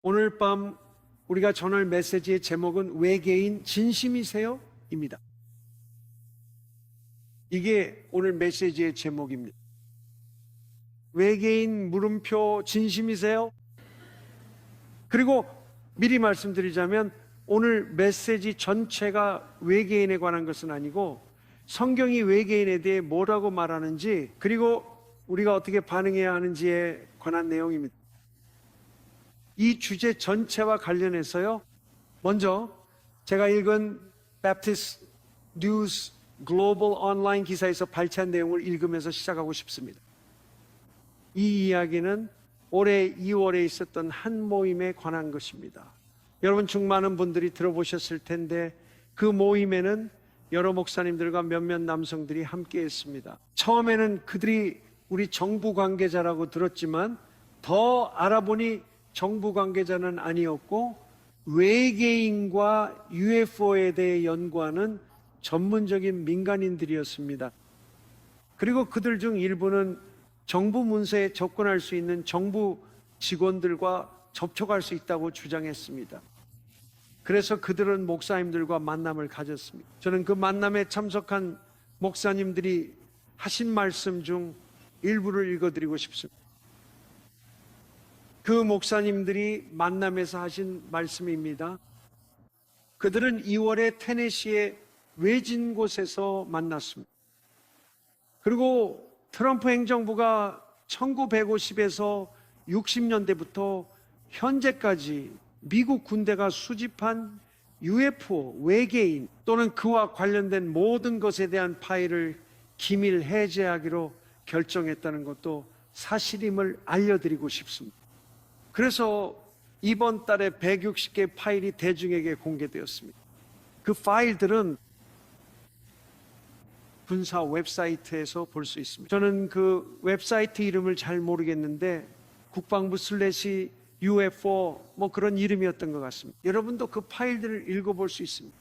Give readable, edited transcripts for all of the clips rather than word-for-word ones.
오늘 밤 우리가 전할 메시지의 제목은 외계인 진심이세요? 입니다. 이게 오늘 메시지의 제목입니다. 외계인 물음표 진심이세요? 그리고 미리 말씀드리자면 오늘 메시지 전체가 외계인에 관한 것은 아니고 성경이 외계인에 대해 뭐라고 말하는지 그리고 우리가 어떻게 반응해야 하는지에 관한 내용입니다. 이 주제 전체와 관련해서요, 먼저 제가 읽은 Baptist News 글로벌 온라인 기사에서 발췌한 내용을 읽으면서 시작하고 싶습니다. 이 이야기는 올해 2월에 있었던 한 모임에 관한 것입니다. 여러분 중 많은 분들이 들어보셨을 텐데 그 모임에는 여러 목사님들과 몇몇 남성들이 함께 했습니다. 처음에는 그들이 우리 정부 관계자라고 들었지만 더 알아보니 정부 관계자는 아니었고 외계인과 UFO에 대해 연구하는 전문적인 민간인들이었습니다. 그리고 그들 중 일부는 정부 문서에 접근할 수 있는 정부 직원들과 접촉할 수 있다고 주장했습니다. 그래서 그들은 목사님들과 만남을 가졌습니다. 저는 그 만남에 참석한 목사님들이 하신 말씀 중 일부를 읽어드리고 싶습니다. 그 목사님들이 만남에서 하신 말씀입니다. 그들은 2월에 테네시의 외진 곳에서 만났습니다. 그리고 트럼프 행정부가 1950에서 60년대부터 현재까지 미국 군대가 수집한 UFO, 외계인 또는 그와 관련된 모든 것에 대한 파일을 기밀 해제하기로 결정했다는 것도 사실임을 알려드리고 싶습니다. 그래서 이번 달에 160개 파일이 대중에게 공개되었습니다. 그 파일들은 군사 웹사이트에서 볼 수 있습니다. 저는 그 웹사이트 이름을 잘 모르겠는데 국방부 UFO 뭐 그런 이름이었던 것 같습니다. 여러분도 그 파일들을 읽어볼 수 있습니다.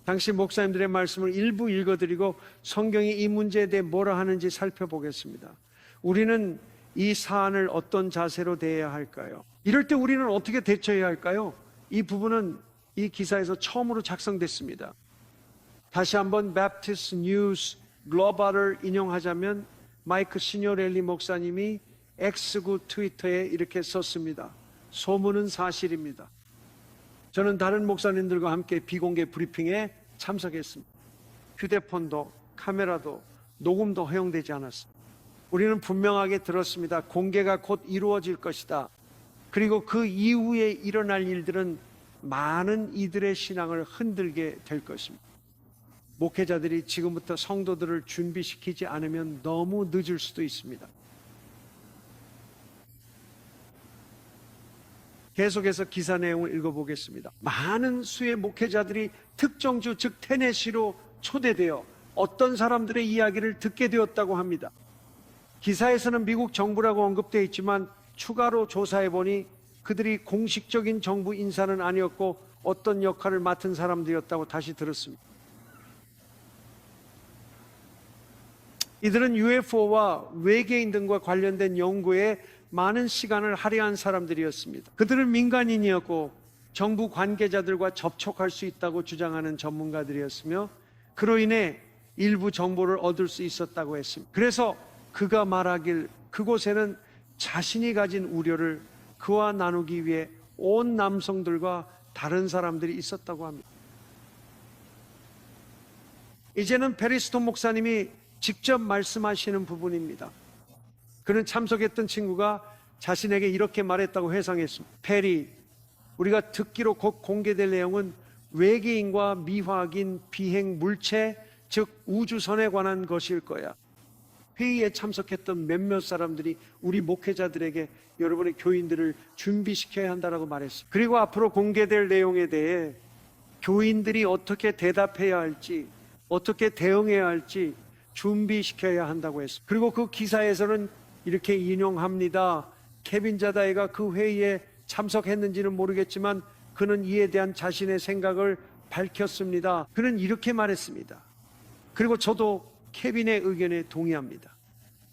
당시 목사님들의 말씀을 일부 읽어드리고 성경이 이 문제에 대해 뭐라 하는지 살펴보겠습니다. 우리는 이 사안을 어떤 자세로 대해야 할까요? 이럴 때 우리는 어떻게 대처해야 할까요? 이 부분은 이 기사에서 처음으로 작성됐습니다. 다시 한번 Baptist News 글로벌을 인용하자면 마이크 시뇨렐리 목사님이 X구 트위터에 이렇게 썼습니다. 소문은 사실입니다. 저는 다른 목사님들과 함께 비공개 브리핑에 참석했습니다. 휴대폰도 카메라도 녹음도 허용되지 않았습니다. 우리는 분명하게 들었습니다. 공개가 곧 이루어질 것이다. 그리고 그 이후에 일어날 일들은 많은 이들의 신앙을 흔들게 될 것입니다. 목회자들이 지금부터 성도들을 준비시키지 않으면 너무 늦을 수도 있습니다. 계속해서 기사 내용을 읽어보겠습니다. 많은 수의 목회자들이 특정주 즉 테네시로 초대되어 어떤 사람들의 이야기를 듣게 되었다고 합니다. 기사에서는 미국 정부라고 언급되어 있지만 추가로 조사해보니 그들이 공식적인 정부 인사는 아니었고 어떤 역할을 맡은 사람들이었다고 다시 들었습니다. 이들은 UFO와 외계인 등과 관련된 연구에 많은 시간을 할애한 사람들이었습니다. 그들은 민간인이었고 정부 관계자들과 접촉할 수 있다고 주장하는 전문가들이었으며 그로 인해 일부 정보를 얻을 수 있었다고 했습니다. 그래서 그가 말하길 그곳에는 자신이 가진 우려를 그와 나누기 위해 온 남성들과 다른 사람들이 있었다고 합니다. 이제는 페리스톤 목사님이 직접 말씀하시는 부분입니다. 그는 참석했던 친구가 자신에게 이렇게 말했다고 회상했습니다. 페리, 우리가 듣기로 곧 공개될 내용은 외계인과 미확인 비행 물체, 즉 우주선에 관한 것일 거야. 회의에 참석했던 몇몇 사람들이 우리 목회자들에게 여러분의 교인들을 준비시켜야 한다고 말했습니다. 그리고 앞으로 공개될 내용에 대해 교인들이 어떻게 대답해야 할지, 어떻게 대응해야 할지 준비시켜야 한다고 했습니다. 그리고 그 기사에서는 이렇게 인용합니다. 케빈 자다이가 그 회의에 참석했는지는 모르겠지만 그는 이에 대한 자신의 생각을 밝혔습니다. 그는 이렇게 말했습니다. 그리고 저도 케빈의 의견에 동의합니다.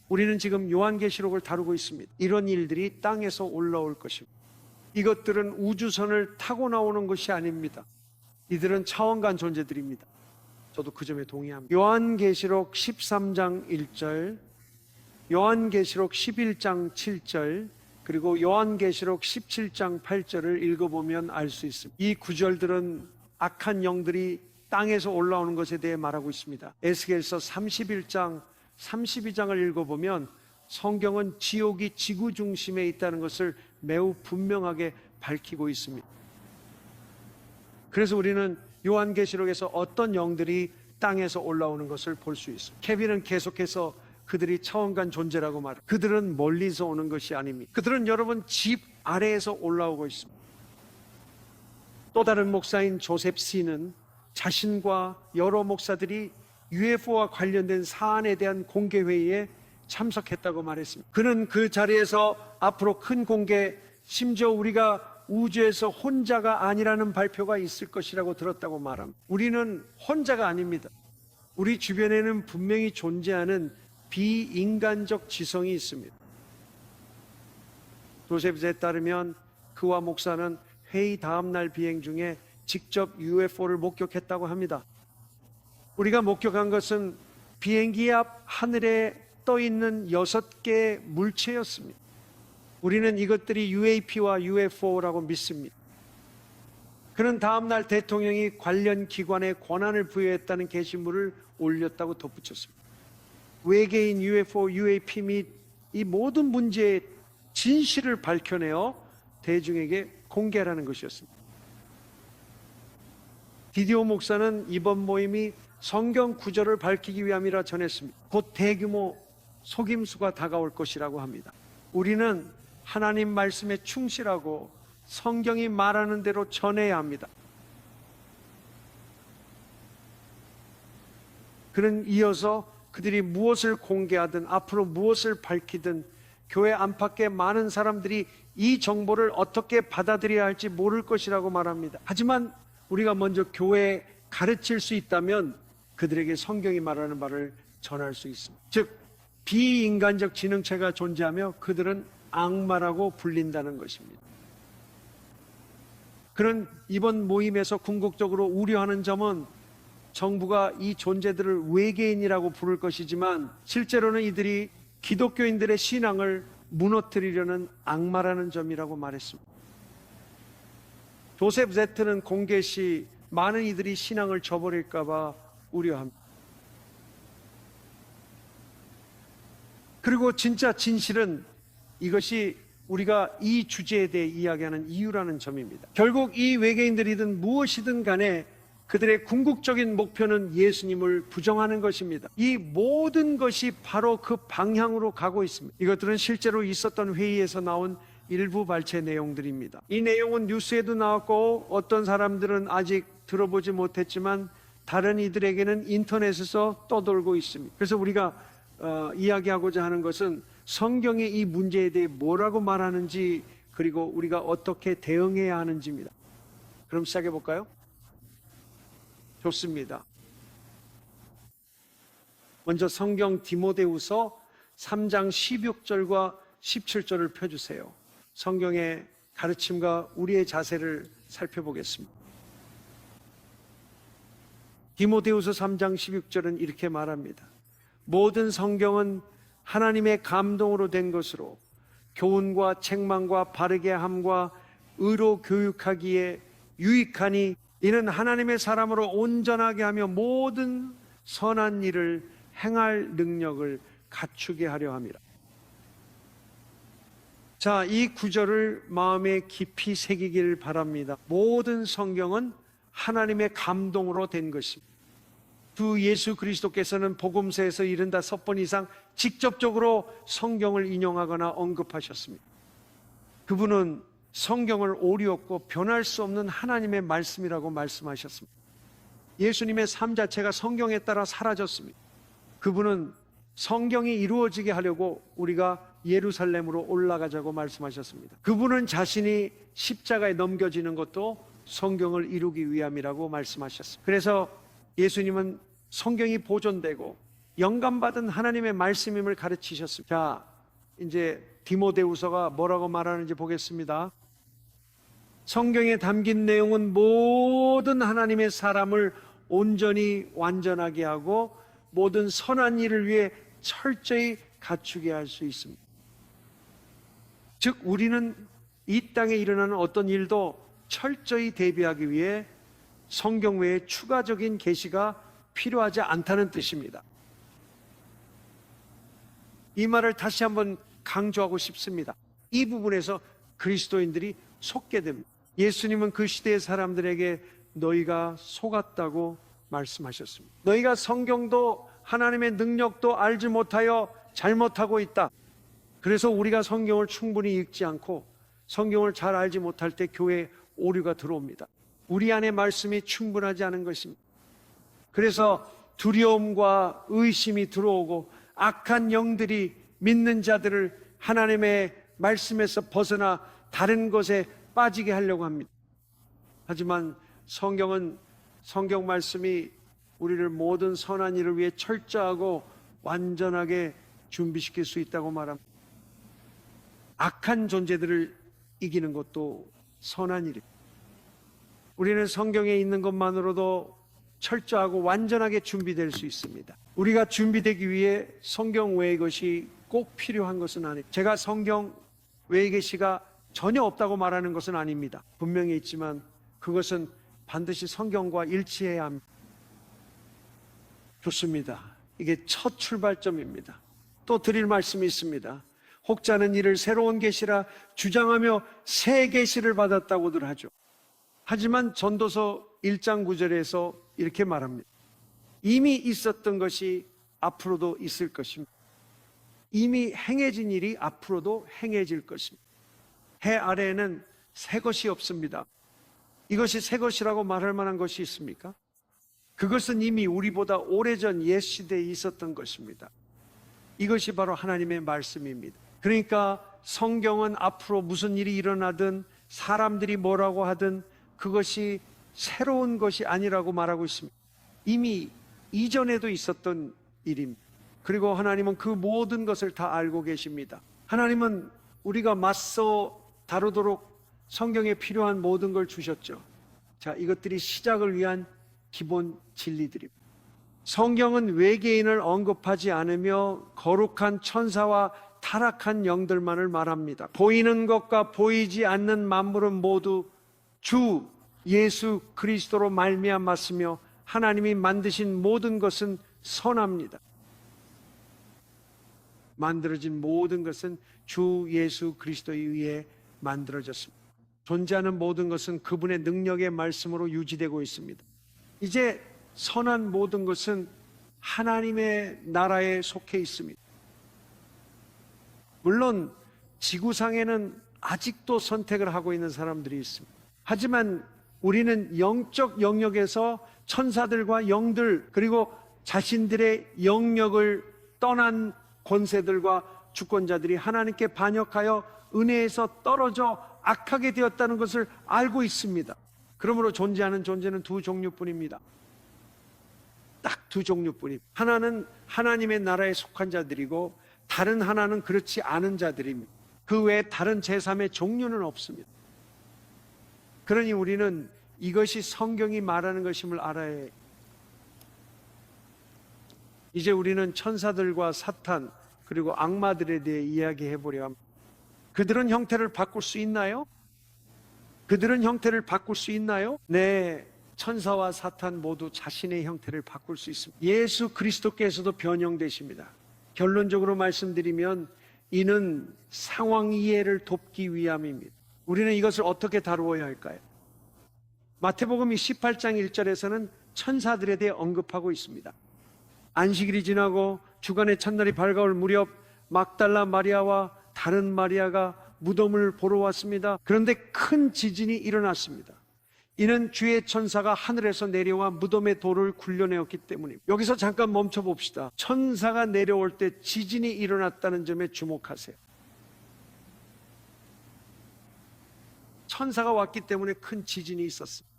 우리는 지금 요한계시록을 다루고 있습니다. 이런 일들이 땅에서 올라올 것입니다. 이것들은 우주선을 타고 나오는 것이 아닙니다. 이들은 차원간 존재들입니다. 저도 그 점에 동의합니다. 요한계시록 13장 1절, 요한계시록 11장 7절, 그리고 요한계시록 17장 8절을 읽어보면 알 수 있습니다. 이 구절들은 악한 영들이 땅에서 올라오는 것에 대해 말하고 있습니다. 에스겔서 31장, 32장을 읽어보면 성경은 지옥이 지구 중심에 있다는 것을 매우 분명하게 밝히고 있습니다. 그래서 우리는 요한계시록에서 어떤 영들이 땅에서 올라오는 것을 볼 수 있습니다. 케빈은 계속해서 그들이 차원간 존재라고 말합니다. 그들은 멀리서 오는 것이 아닙니다. 그들은 여러분 집 아래에서 올라오고 있습니다. 또 다른 목사인 조셉 씨는 자신과 여러 목사들이 UFO와 관련된 사안에 대한 공개회의에 참석했다고 말했습니다. 그는 그 자리에서 앞으로 큰 공개, 심지어 우리가 우주에서 혼자가 아니라는 발표가 있을 것이라고 들었다고 말합니다. 우리는 혼자가 아닙니다. 우리 주변에는 분명히 존재하는 비인간적 지성이 있습니다. 조셉에 따르면 그와 목사는 회의 다음 날 비행 중에 직접 UFO를 목격했다고 합니다. 우리가 목격한 것은 비행기 앞 하늘에 떠 있는 6개의 물체였습니다. 우리는 이것들이 UAP와 UFO라고 믿습니다. 그는 다음 날 대통령이 관련 기관에 권한을 부여했다는 게시물을 올렸다고 덧붙였습니다. 외계인 UFO, UAP 및 이 모든 문제의 진실을 밝혀내어 대중에게 공개하라는 것이었습니다. 디디오 목사는 이번 모임이 성경 구절을 밝히기 위함이라 전했습니다. 곧 대규모 속임수가 다가올 것이라고 합니다. 우리는 하나님 말씀에 충실하고 성경이 말하는 대로 전해야 합니다. 그는 이어서 그들이 무엇을 공개하든 앞으로 무엇을 밝히든 교회 안팎의 많은 사람들이 이 정보를 어떻게 받아들여야 할지 모를 것이라고 말합니다. 하지만 우리가 먼저 교회에 가르칠 수 있다면 그들에게 성경이 말하는 바를 전할 수 있습니다. 즉 비인간적 지능체가 존재하며 그들은 악마라고 불린다는 것입니다. 그는 이번 모임에서 궁극적으로 우려하는 점은 정부가 이 존재들을 외계인이라고 부를 것이지만 실제로는 이들이 기독교인들의 신앙을 무너뜨리려는 악마라는 점이라고 말했습니다. 조셉 제트는 공개 시 많은 이들이 신앙을 저버릴까 봐 우려합니다. 그리고 진짜 진실은 이것이 우리가 이 주제에 대해 이야기하는 이유라는 점입니다. 결국 이 외계인들이든 무엇이든 간에 그들의 궁극적인 목표는 예수님을 부정하는 것입니다. 이 모든 것이 바로 그 방향으로 가고 있습니다. 이것들은 실제로 있었던 회의에서 나온 일부 발췌 내용들입니다. 이 내용은 뉴스에도 나왔고 어떤 사람들은 아직 들어보지 못했지만 다른 이들에게는 인터넷에서 떠돌고 있습니다. 그래서 우리가 이야기하고자 하는 것은 성경이 이 문제에 대해 뭐라고 말하는지 그리고 우리가 어떻게 대응해야 하는지입니다. 그럼 시작해 볼까요? 좋습니다. 먼저 성경 디모데후서 3장 16절과 17절을 펴주세요. 성경의 가르침과 우리의 자세를 살펴보겠습니다. 디모데후서 3장 16절은 이렇게 말합니다. 모든 성경은 하나님의 감동으로 된 것으로 교훈과 책망과 바르게 함과 의로 교육하기에 유익하니 이는 하나님의 사람으로 온전하게 하며 모든 선한 일을 행할 능력을 갖추게 하려 함이라. 자, 이 구절을 마음에 깊이 새기길 바랍니다. 모든 성경은 하나님의 감동으로 된 것입니다. 주 예수 그리스도께서는 복음서에서 75번 이상 직접적으로 성경을 인용하거나 언급하셨습니다. 그분은 성경을 오류 없고 변할 수 없는 하나님의 말씀이라고 말씀하셨습니다. 예수님의 삶 자체가 성경에 따라 사라졌습니다. 그분은 성경이 이루어지게 하려고 우리가 예루살렘으로 올라가자고 말씀하셨습니다. 그분은 자신이 십자가에 넘겨지는 것도 성경을 이루기 위함이라고 말씀하셨습니다. 그래서 예수님은 성경이 보존되고 영감받은 하나님의 말씀임을 가르치셨습니다. 자, 이제 디모데후서가 뭐라고 말하는지 보겠습니다. 성경에 담긴 내용은 모든 하나님의 사람을 온전히 완전하게 하고 모든 선한 일을 위해 철저히 갖추게 할 수 있습니다. 즉 우리는 이 땅에 일어나는 어떤 일도 철저히 대비하기 위해 성경 외에 추가적인 계시가 필요하지 않다는 뜻입니다. 이 말을 다시 한번 강조하고 싶습니다. 이 부분에서 그리스도인들이 속게 됩니다. 예수님은 그 시대의 사람들에게 너희가 속았다고 말씀하셨습니다. 너희가 성경도 하나님의 능력도 알지 못하여 잘못하고 있다. 그래서 우리가 성경을 충분히 읽지 않고 성경을 잘 알지 못할 때 교회에 오류가 들어옵니다. 우리 안에 말씀이 충분하지 않은 것입니다. 그래서 두려움과 의심이 들어오고 악한 영들이 믿는 자들을 하나님의 말씀에서 벗어나 다른 것에 빠지게 하려고 합니다. 하지만 성경은 성경 말씀이 우리를 모든 선한 일을 위해 철저하고 완전하게 준비시킬 수 있다고 말합니다. 악한 존재들을 이기는 것도 선한 일입니다. 우리는 성경에 있는 것만으로도 철저하고 완전하게 준비될 수 있습니다. 우리가 준비되기 위해 성경 외의 것이 꼭 필요한 것은 아닙니다. 제가 성경 외의 계시가 전혀 없다고 말하는 것은 아닙니다. 분명히 있지만 그것은 반드시 성경과 일치해야 합니다. 좋습니다. 이게 첫 출발점입니다. 또 드릴 말씀이 있습니다. 혹자는 이를 새로운 계시라 주장하며 새 계시를 받았다고들 하죠. 하지만 전도서 1장 9절에서 이렇게 말합니다. 이미 있었던 것이 앞으로도 있을 것입니다. 이미 행해진 일이 앞으로도 행해질 것입니다. 해 아래에는 새 것이 없습니다. 이것이 새 것이라고 말할 만한 것이 있습니까? 그것은 이미 우리보다 오래전 옛 시대에 있었던 것입니다. 이것이 바로 하나님의 말씀입니다. 그러니까 성경은 앞으로 무슨 일이 일어나든 사람들이 뭐라고 하든 그것이 새로운 것이 아니라고 말하고 있습니다. 이미 이전에도 있었던 일입니다. 그리고 하나님은 그 모든 것을 다 알고 계십니다. 하나님은 우리가 맞서 다루도록 성경에 필요한 모든 걸 주셨죠. 자, 이것들이 시작을 위한 기본 진리들입니다. 성경은 외계인을 언급하지 않으며 거룩한 천사와 타락한 영들만을 말합니다. 보이는 것과 보이지 않는 만물은 모두 주 예수 그리스도로 말미암았으며 하나님이 만드신 모든 것은 선합니다. 만들어진 모든 것은 주 예수 그리스도에 의해 만들어졌습니다. 존재하는 모든 것은 그분의 능력의 말씀으로 유지되고 있습니다. 이제 선한 모든 것은 하나님의 나라에 속해 있습니다. 물론 지구상에는 아직도 선택을 하고 있는 사람들이 있습니다. 하지만 우리는 영적 영역에서 천사들과 영들 그리고 자신들의 영역을 떠난 권세들과 주권자들이 하나님께 반역하여 은혜에서 떨어져 악하게 되었다는 것을 알고 있습니다. 그러므로 존재하는 존재는 두 종류뿐입니다. 딱 두 종류뿐입니다. 하나는 하나님의 나라에 속한 자들이고 다른 하나는 그렇지 않은 자들입니다. 그 외에 다른 제3의 종류는 없습니다. 그러니 우리는 이것이 성경이 말하는 것임을 알아야 해요. 이제 우리는 천사들과 사탄 그리고 악마들에 대해 이야기해 보려 합니다. 그들은 형태를 바꿀 수 있나요? 그들은 형태를 바꿀 수 있나요? 네, 천사와 사탄 모두 자신의 형태를 바꿀 수 있습니다. 예수 그리스도께서도 변형되십니다. 결론적으로 말씀드리면 이는 상황 이해를 돕기 위함입니다. 우리는 이것을 어떻게 다루어야 할까요? 마태복음 18장 1절에서는 천사들에 대해 언급하고 있습니다. 안식일이 지나고 주간의 첫날이 밝아올 무렵 막달라 마리아와 다른 마리아가 무덤을 보러 왔습니다. 그런데 큰 지진이 일어났습니다. 이는 주의 천사가 하늘에서 내려와 무덤의 돌을 굴려내었기 때문입니다. 여기서 잠깐 멈춰 봅시다. 천사가 내려올 때 지진이 일어났다는 점에 주목하세요. 천사가 왔기 때문에 큰 지진이 있었습니다.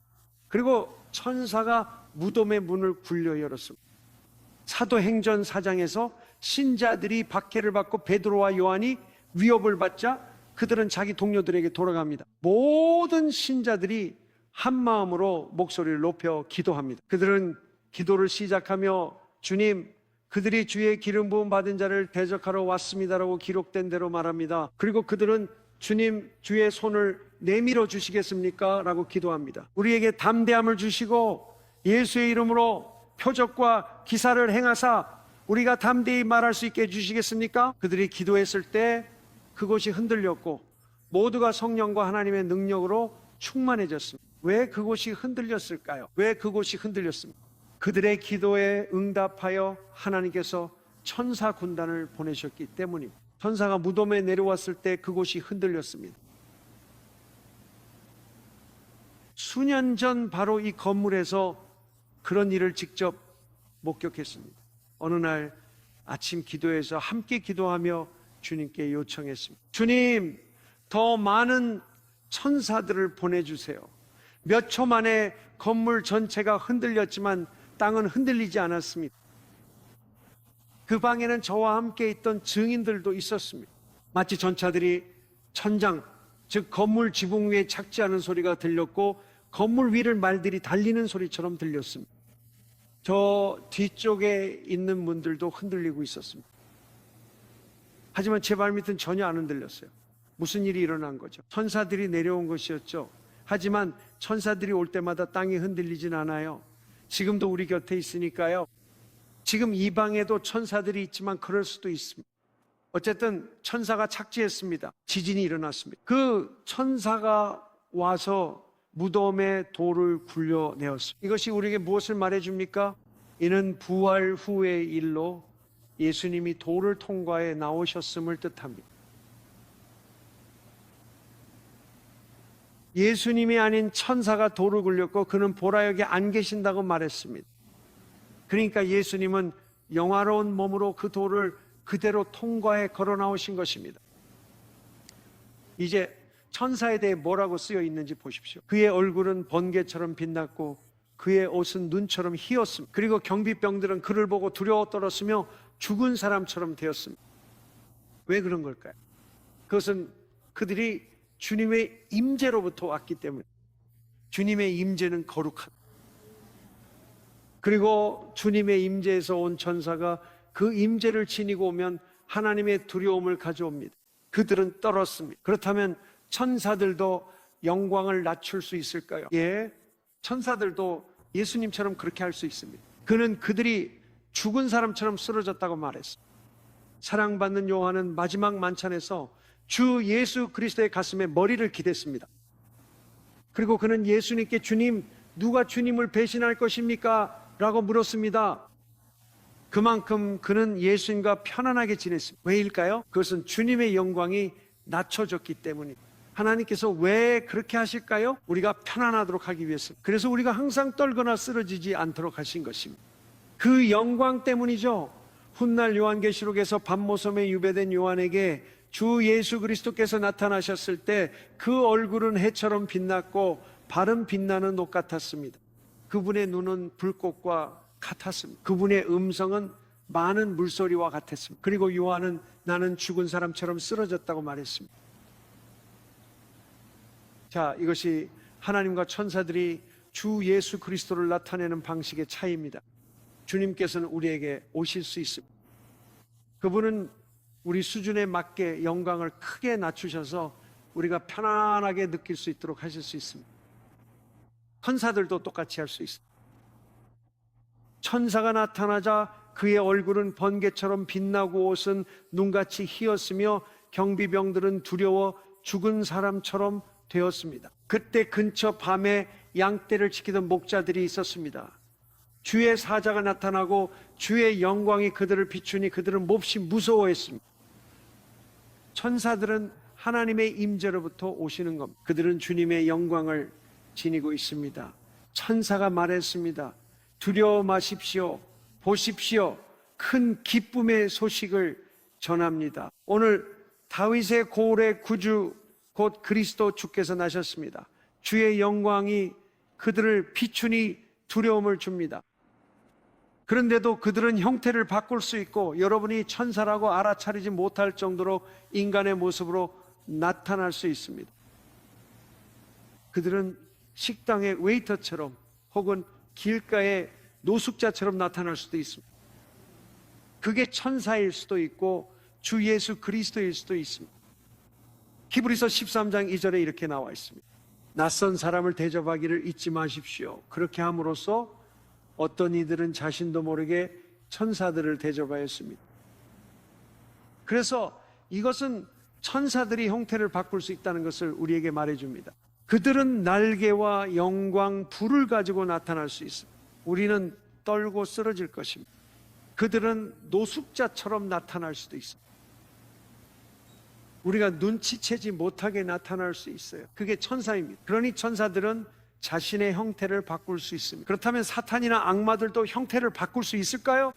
그리고 천사가 무덤의 문을 굴려 열었습니다. 사도행전 4장에서 신자들이 박해를 받고 베드로와 요한이 위협을 받자 그들은 자기 동료들에게 돌아갑니다. 모든 신자들이 한 마음으로 목소리를 높여 기도합니다. 그들은 기도를 시작하며 주님, 그들이 주의 기름 부음 받은 자를 대적하러 왔습니다라고 기록된 대로 말합니다. 그리고 그들은 주님, 주의 손을 내밀어 주시겠습니까? 라고 기도합니다. 우리에게 담대함을 주시고 예수의 이름으로 표적과 기사를 행하사 우리가 담대히 말할 수 있게 해주시겠습니까? 그들이 기도했을 때 그곳이 흔들렸고 모두가 성령과 하나님의 능력으로 충만해졌습니다. 왜 그곳이 흔들렸을까요? 왜 그곳이 흔들렸습니까? 그들의 기도에 응답하여 하나님께서 천사 군단을 보내셨기 때문입니다. 천사가 무덤에 내려왔을 때 그곳이 흔들렸습니다. 수년 전 바로 이 건물에서 그런 일을 직접 목격했습니다. 어느 날 아침 기도에서 함께 기도하며 주님께 요청했습니다. 주님, 더 많은 천사들을 보내주세요. 몇 초 만에 건물 전체가 흔들렸지만 땅은 흔들리지 않았습니다. 그 방에는 저와 함께 있던 증인들도 있었습니다. 마치 전차들이 천장, 즉 건물 지붕 위에 착지하는 소리가 들렸고 건물 위를 말들이 달리는 소리처럼 들렸습니다. 저 뒤쪽에 있는 문들도 흔들리고 있었습니다. 하지만 제 발밑은 전혀 안 흔들렸어요. 무슨 일이 일어난 거죠? 천사들이 내려온 것이었죠. 하지만 천사들이 올 때마다 땅이 흔들리진 않아요. 지금도 우리 곁에 있으니까요. 지금 이 방에도 천사들이 있지만 그럴 수도 있습니다. 어쨌든 천사가 착지했습니다. 지진이 일어났습니다. 그 천사가 와서 무덤의 돌을 굴려내었습니다. 이것이 우리에게 무엇을 말해줍니까? 이는 부활 후의 일로 예수님이 돌을 통과해 나오셨음을 뜻합니다. 예수님이 아닌 천사가 돌을 굴렸고 그는 보라 여기 안 계신다고 말했습니다. 그러니까 예수님은 영화로운 몸으로 그 돌을 그대로 통과해 걸어 나오신 것입니다. 이제 천사에 대해 뭐라고 쓰여 있는지 보십시오. 그의 얼굴은 번개처럼 빛났고 그의 옷은 눈처럼 희었습니다. 그리고 경비병들은 그를 보고 두려워 떨었으며 죽은 사람처럼 되었습니다. 왜 그런 걸까요? 그것은 그들이 주님의 임재로부터 왔기 때문에. 주님의 임재는 거룩하다. 그리고 주님의 임재에서 온 천사가 그 임재를 지니고 오면 하나님의 두려움을 가져옵니다. 그들은 떨었습니다. 그렇다면 천사들도 영광을 낮출 수 있을까요? 예, 천사들도 예수님처럼 그렇게 할 수 있습니다. 그는 그들이 죽은 사람처럼 쓰러졌다고 말했습니다. 사랑받는 요한은 마지막 만찬에서 주 예수 그리스도의 가슴에 머리를 기댔습니다. 그리고 그는 예수님께 주님, 누가 주님을 배신할 것입니까? 라고 물었습니다. 그만큼 그는 예수님과 편안하게 지냈습니다. 왜일까요? 그것은 주님의 영광이 낮춰졌기 때문입니다. 하나님께서 왜 그렇게 하실까요? 우리가 편안하도록 하기 위해서. 그래서 우리가 항상 떨거나 쓰러지지 않도록 하신 것입니다. 그 영광 때문이죠. 훗날 요한계시록에서 밤모섬에 유배된 요한에게 주 예수 그리스도께서 나타나셨을 때 그 얼굴은 해처럼 빛났고 발은 빛나는 옷 같았습니다. 그분의 눈은 불꽃과 같았습니다. 그분의 음성은 많은 물소리와 같았습니다. 그리고 요한은 나는 죽은 사람처럼 쓰러졌다고 말했습니다. 자, 이것이 하나님과 천사들이 주 예수 그리스도를 나타내는 방식의 차이입니다. 주님께서는 우리에게 오실 수 있습니다. 그분은 우리 수준에 맞게 영광을 크게 낮추셔서 우리가 편안하게 느낄 수 있도록 하실 수 있습니다. 천사들도 똑같이 할 수 있습니다. 천사가 나타나자 그의 얼굴은 번개처럼 빛나고 옷은 눈같이 희었으며 경비병들은 두려워 죽은 사람처럼 되었습니다. 그때 근처 밤에 양떼를 지키던 목자들이 있었습니다. 주의 사자가 나타나고 주의 영광이 그들을 비추니 그들은 몹시 무서워했습니다. 천사들은 하나님의 임재로부터 오시는 겁니다. 그들은 주님의 영광을 지니고 있습니다. 천사가 말했습니다. 두려워 마십시오. 보십시오. 큰 기쁨의 소식을 전합니다. 오늘 다윗의 고을의 구주 곧 그리스도 주께서 나셨습니다. 주의 영광이 그들을 비추니 두려움을 줍니다. 그런데도 그들은 형태를 바꿀 수 있고 여러분이 천사라고 알아차리지 못할 정도로 인간의 모습으로 나타날 수 있습니다. 그들은 식당의 웨이터처럼 혹은 길가의 노숙자처럼 나타날 수도 있습니다. 그게 천사일 수도 있고 주 예수 그리스도일 수도 있습니다. 히브리서 13장 2절에 이렇게 나와 있습니다. 낯선 사람을 대접하기를 잊지 마십시오. 그렇게 함으로써 어떤 이들은 자신도 모르게 천사들을 대접하였습니다. 그래서 이것은 천사들이 형태를 바꿀 수 있다는 것을 우리에게 말해줍니다. 그들은 날개와 영광, 불을 가지고 나타날 수 있습니다. 우리는 떨고 쓰러질 것입니다. 그들은 노숙자처럼 나타날 수도 있습니다. 우리가 눈치채지 못하게 나타날 수 있어요. 그게 천사입니다. 그러니 천사들은 자신의 형태를 바꿀 수 있습니다. 그렇다면 사탄이나 악마들도 형태를 바꿀 수 있을까요?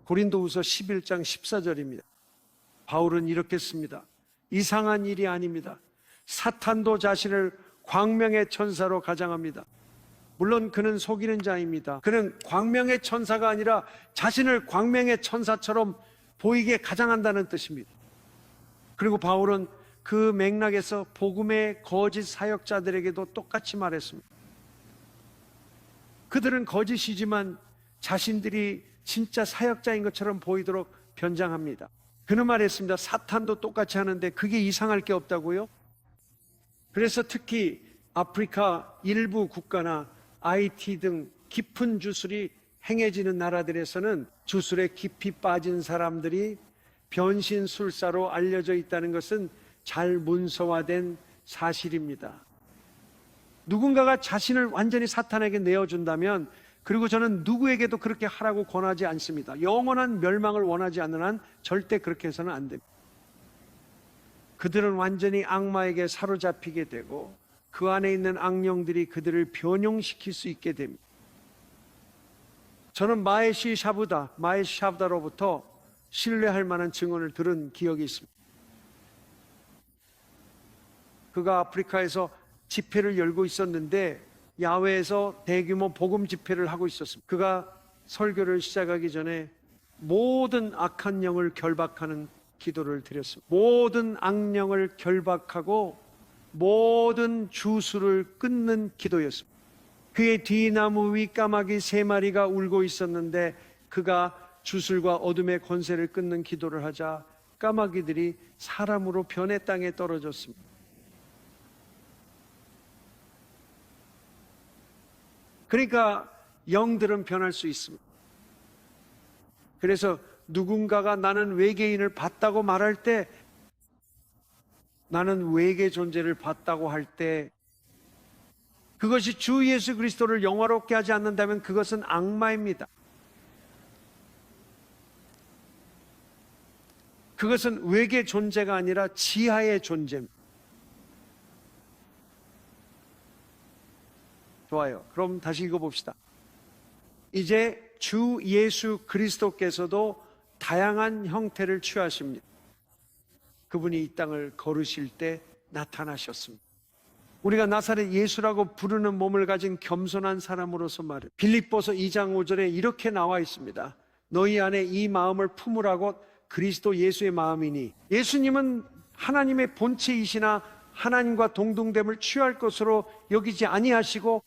고린도후서 11장 14절입니다. 바울은 이렇게 씁니다. 이상한 일이 아닙니다. 사탄도 자신을 광명의 천사로 가장합니다. 물론 그는 속이는 자입니다. 그는 광명의 천사가 아니라 자신을 광명의 천사처럼 보이게 가장한다는 뜻입니다. 그리고 바울은 그 맥락에서 복음의 거짓 사역자들에게도 똑같이 말했습니다. 그들은 거짓이지만 자신들이 진짜 사역자인 것처럼 보이도록 변장합니다. 그는 말했습니다. 사탄도 똑같이 하는데 그게 이상할 게 없다고요? 그래서 특히 아프리카 일부 국가나 IT 등 깊은 주술이 행해지는 나라들에서는 주술에 깊이 빠진 사람들이 변신술사로 알려져 있다는 것은 잘 문서화된 사실입니다. 누군가가 자신을 완전히 사탄에게 내어준다면, 그리고 저는 누구에게도 그렇게 하라고 권하지 않습니다. 영원한 멸망을 원하지 않는 한 절대 그렇게 해서는 안 됩니다. 그들은 완전히 악마에게 사로잡히게 되고 그 안에 있는 악령들이 그들을 변형시킬 수 있게 됩니다. 저는 마에시 샤브다로부터 신뢰할 만한 증언을 들은 기억이 있습니다. 그가 아프리카에서 집회를 열고 있었는데 야외에서 대규모 복음 집회를 하고 있었습니다. 그가 설교를 시작하기 전에 모든 악한 영을 결박하는 기도를 드렸습니다. 모든 악령을 결박하고 모든 주술을 끊는 기도였습니다. 그의 뒤나무 위 까마귀 3마리가 울고 있었는데 그가 주술과 어둠의 권세를 끊는 기도를 하자 까마귀들이 사람으로 변해 땅에 떨어졌습니다. 그러니까 영들은 변할 수 있습니다. 그래서 누군가가 나는 외계인을 봤다고 말할 때, 나는 외계 존재를 봤다고 할 때, 그것이 주 예수 그리스도를 영화롭게 하지 않는다면 그것은 악마입니다. 그것은 외계 존재가 아니라 지하의 존재입니다. 좋아요. 그럼 다시 읽어봅시다. 이제 주 예수 그리스도께서도 다양한 형태를 취하십니다. 그분이 이 땅을 걸으실 때 나타나셨습니다. 우리가 나사렛 예수라고 부르는 몸을 가진 겸손한 사람으로서 말해, 빌립보서 2장 5절에 이렇게 나와 있습니다. 너희 안에 이 마음을 품으라고 그리스도 예수의 마음이니. 예수님은 하나님의 본체이시나 하나님과 동등됨을 취할 것으로 여기지 아니하시고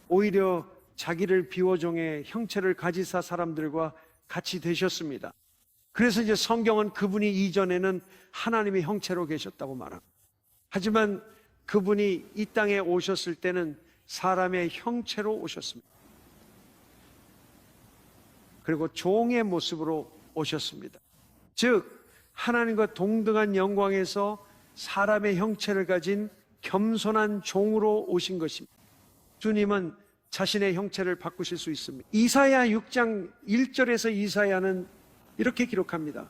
오히려 자기를 비워종의 형체를 가지사 사람들과 같이 되셨습니다. 그래서 이제 성경은 그분이 이전에는 하나님의 형체로 계셨다고 말합니다. 하지만 그분이 이 땅에 오셨을 때는 사람의 형체로 오셨습니다. 그리고 종의 모습으로 오셨습니다. 즉 하나님과 동등한 영광에서 사람의 형체를 가진 겸손한 종으로 오신 것입니다. 주님은 자신의 형체를 바꾸실 수 있습니다. 이사야 6장 1절에서 이사야는 이렇게 기록합니다.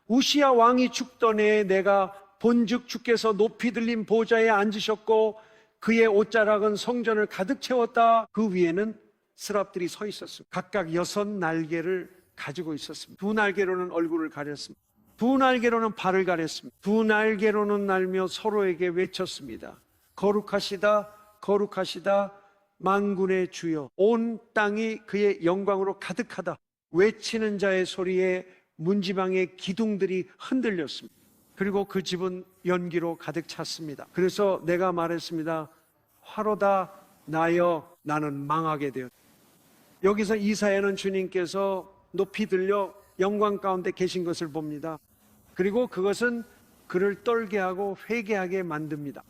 우시야 왕이 죽던 해에 내가 본즉 주께서 높이 들린 보좌에 앉으셨고 그의 옷자락은 성전을 가득 채웠다. 그 위에는 스랍들이 서 있었습니다. 각각 6날개를 가지고 있었습니다. 2날개로는 얼굴을 가렸습니다. 2날개로는 발을 가렸습니다. 2날개로는 날며 서로에게 외쳤습니다. 거룩하시다, 거룩하시다, 만군의 주여. 온 땅이 그의 영광으로 가득하다. 외치는 자의 소리에 문지방의 기둥들이 흔들렸습니다. 그리고 그 집은 연기로 가득 찼습니다. 그래서 내가 말했습니다. 화로다 나여 나는 망하게 되었다. 여기서 이사야는 주님께서 높이 들려 영광 가운데 계신 것을 봅니다. 그리고 그것은 그를 떨게 하고 회개하게 만듭니다.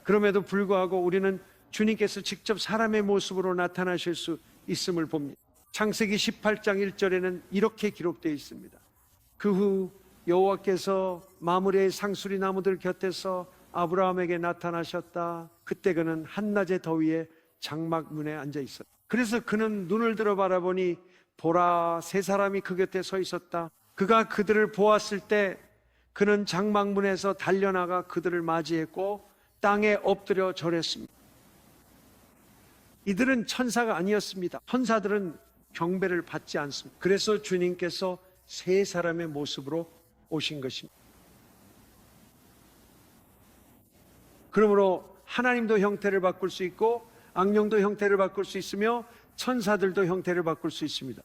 그럼에도 불구하고 우리는 주님께서 직접 사람의 모습으로 나타나실 수 있음을 봅니다. 창세기 18장 1절에는 이렇게 기록되어 있습니다. 그 후 여호와께서 마므레의 상수리 나무들 곁에서 아브라함에게 나타나셨다. 그때 그는 한낮의 더위에 장막 문에 앉아 있었다. 그래서 그는 눈을 들어 바라보니 보라, 세 사람이 그 곁에 서 있었다. 그가 그들을 보았을 때 그는 장막문에서 달려나가 그들을 맞이했고 땅에 엎드려 절했습니다. 이들은 천사가 아니었습니다. 천사들은 경배를 받지 않습니다. 그래서 주님께서 세 사람의 모습으로 오신 것입니다. 그러므로 하나님도 형태를 바꿀 수 있고 악령도 형태를 바꿀 수 있으며 천사들도 형태를 바꿀 수 있습니다.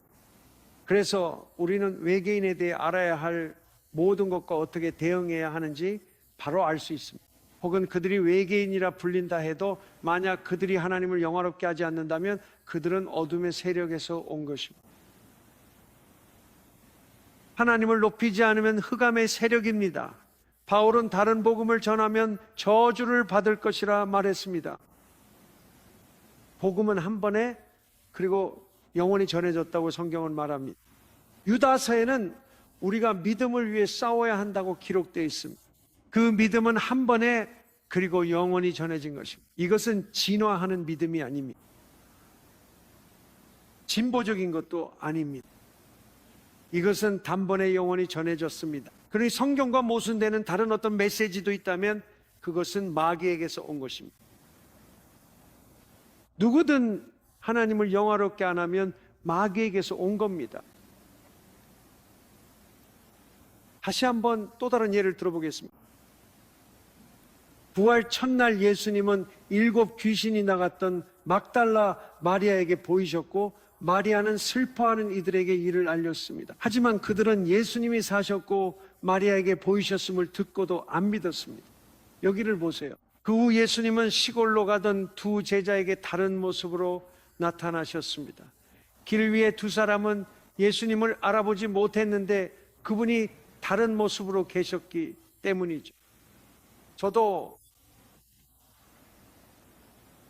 그래서 우리는 외계인에 대해 알아야 할 모든 것과 어떻게 대응해야 하는지 바로 알 수 있습니다. 혹은 그들이 외계인이라 불린다 해도 만약 그들이 하나님을 영화롭게 하지 않는다면 그들은 어둠의 세력에서 온 것입니다. 하나님을 높이지 않으면 흑암의 세력입니다. 바울은 다른 복음을 전하면 저주를 받을 것이라 말했습니다. 복음은 한 번에 그리고 영원히 전해졌다고 성경은 말합니다. 유다서에는 우리가 믿음을 위해 싸워야 한다고 기록되어 있습니다. 그 믿음은 한 번에 그리고 영원히 전해진 것입니다. 이것은 진화하는 믿음이 아닙니다. 진보적인 것도 아닙니다. 이것은 단번에 영원히 전해졌습니다. 그러니 성경과 모순되는 다른 어떤 메시지도 있다면 그것은 마귀에게서 온 것입니다. 누구든 하나님을 영화롭게 안 하면 마귀에게서 온 겁니다. 다시 한번 또 다른 예를 들어보겠습니다. 부활 첫날 예수님은 7 귀신이 나갔던 막달라 마리아에게 보이셨고 마리아는 슬퍼하는 이들에게 이를 알렸습니다. 하지만 그들은 예수님이 사셨고 마리아에게 보이셨음을 듣고도 안 믿었습니다. 여기를 보세요. 그 후 예수님은 시골로 가던 두 제자에게 다른 모습으로 나타나셨습니다. 길 위에 두 사람은 예수님을 알아보지 못했는데 그분이 다른 모습으로 계셨기 때문이죠. 저도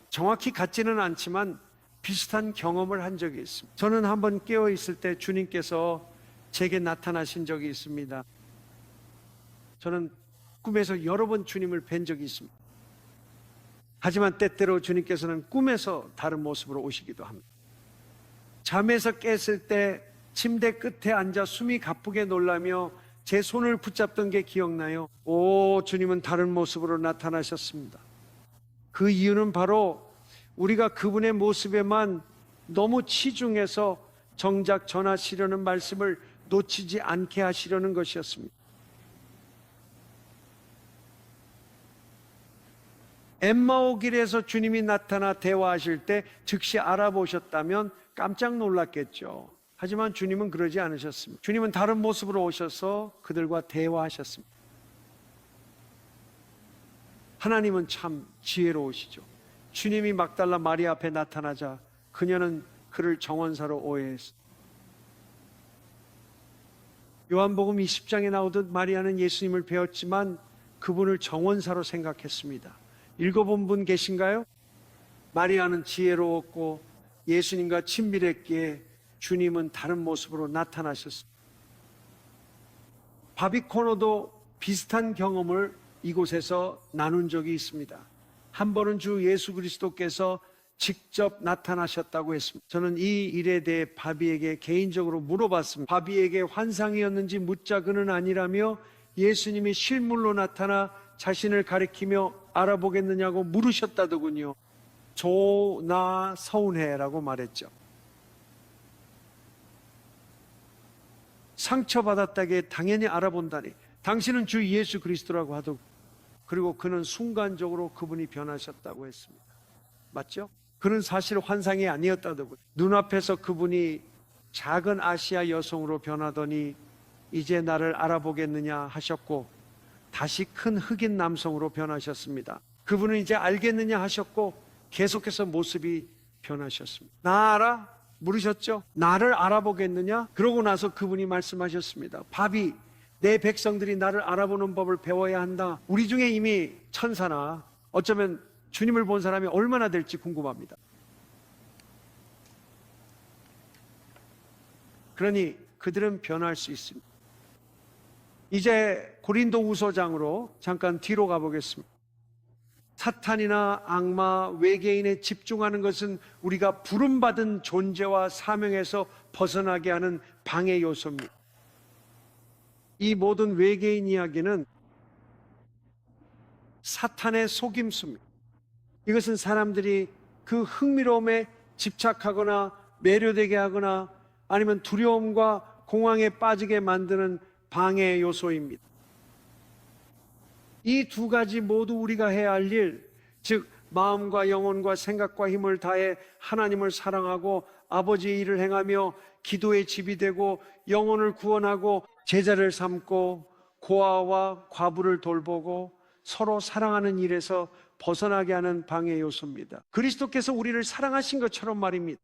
정확히 같지는 않지만 비슷한 경험을 한 적이 있습니다. 저는 한번 깨어 있을 때 주님께서 제게 나타나신 적이 있습니다. 저는 꿈에서 여러 번 주님을 뵌 적이 있습니다. 하지만 때때로 주님께서는 꿈에서 다른 모습으로 오시기도 합니다. 잠에서 깼을 때 침대 끝에 앉아 숨이 가쁘게 놀라며 제 손을 붙잡던 게 기억나요. 오, 주님은 다른 모습으로 나타나셨습니다. 그 이유는 바로 우리가 그분의 모습에만 너무 치중해서 정작 전하시려는 말씀을 놓치지 않게 하시려는 것이었습니다. 엠마오 길에서 주님이 나타나 대화하실 때 즉시 알아보셨다면 깜짝 놀랐겠죠. 하지만 주님은 그러지 않으셨습니다. 주님은 다른 모습으로 오셔서 그들과 대화하셨습니다. 하나님은 참 지혜로우시죠. 주님이 막달라 마리아 앞에 나타나자 그녀는 그를 정원사로 오해했습니다. 요한복음 20장에 나오듯 마리아는 예수님을 배웠지만 그분을 정원사로 생각했습니다. 읽어본 분 계신가요? 마리아는 지혜로웠고 예수님과 친밀했기에 주님은 다른 모습으로 나타나셨습니다. 바비코노도 비슷한 경험을 이곳에서 나눈 적이 있습니다. 한 번은 주 예수 그리스도께서 직접 나타나셨다고 했습니다. 저는 이 일에 대해 바비에게 개인적으로 물어봤습니다. 바비에게 환상이었는지 묻자 그는 아니라며 예수님이 실물로 나타나 자신을 가리키며 알아보겠느냐고 물으셨다더군요. 조나 서운해라고 말했죠. 상처받았다기에 당연히 알아본다니. 당신은 주 예수 그리스도라고 하더군. 그리고 그는 순간적으로 그분이 변하셨다고 했습니다. 맞죠? 그는 사실 환상이 아니었다더군. 눈앞에서 그분이 작은 아시아 여성으로 변하더니 이제 나를 알아보겠느냐 하셨고 다시 큰 흑인 남성으로 변하셨습니다. 그분은 이제 알겠느냐 하셨고 계속해서 모습이 변하셨습니다. 나 알아? 물으셨죠? 나를 알아보겠느냐? 그러고 나서 그분이 말씀하셨습니다. 바비, 내 백성들이 나를 알아보는 법을 배워야 한다. 우리 중에 이미 천사나 어쩌면 주님을 본 사람이 얼마나 될지 궁금합니다. 그러니 그들은 변할 수 있습니다. 이제 고린도 후서장으로 잠깐 뒤로 가보겠습니다. 사탄이나 악마, 외계인에 집중하는 것은 우리가 부름받은 존재와 사명에서 벗어나게 하는 방해 요소입니다. 이 모든 외계인 이야기는 사탄의 속임수입니다. 이것은 사람들이 그 흥미로움에 집착하거나 매료되게 하거나 아니면 두려움과 공황에 빠지게 만드는 방해 요소입니다. 이 두 가지 모두 우리가 해야 할 일, 즉 마음과 영혼과 생각과 힘을 다해 하나님을 사랑하고 아버지의 일을 행하며 기도의 집이 되고 영혼을 구원하고 제자를 삼고 고아와 과부를 돌보고 서로 사랑하는 일에서 벗어나게 하는 방해 요소입니다. 그리스도께서 우리를 사랑하신 것처럼 말입니다.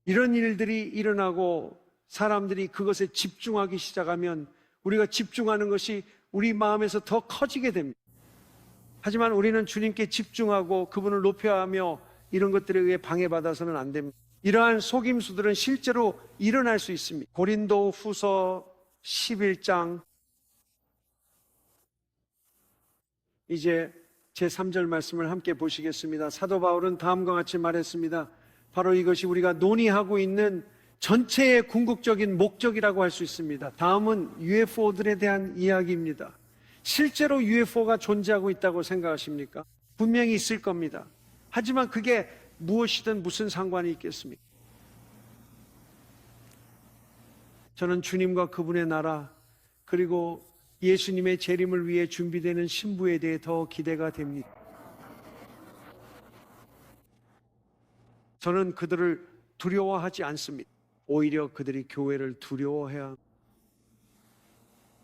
이런 일들이 일어나고 사람들이 그것에 집중하기 시작하면 우리가 집중하는 것이 우리 마음에서 더 커지게 됩니다. 하지만 우리는 주님께 집중하고 그분을 높여야 하며 이런 것들에 의해 방해받아서는 안 됩니다. 이러한 속임수들은 실제로 일어날 수 있습니다. 고린도 후서 11장 이제 제3절 말씀을 함께 보시겠습니다. 사도 바울은 다음과 같이 말했습니다. 바로 이것이 우리가 논의하고 있는 전체의 궁극적인 목적이라고 할 수 있습니다. 다음은 UFO들에 대한 이야기입니다. 실제로 UFO가 존재하고 있다고 생각하십니까? 분명히 있을 겁니다. 하지만 그게 무엇이든 무슨 상관이 있겠습니까? 저는 주님과 그분의 나라 그리고 예수님의 재림을 위해 준비되는 신부에 대해 더 기대가 됩니다. 저는 그들을 두려워하지 않습니다. 오히려 그들이 교회를 두려워해야 합니다.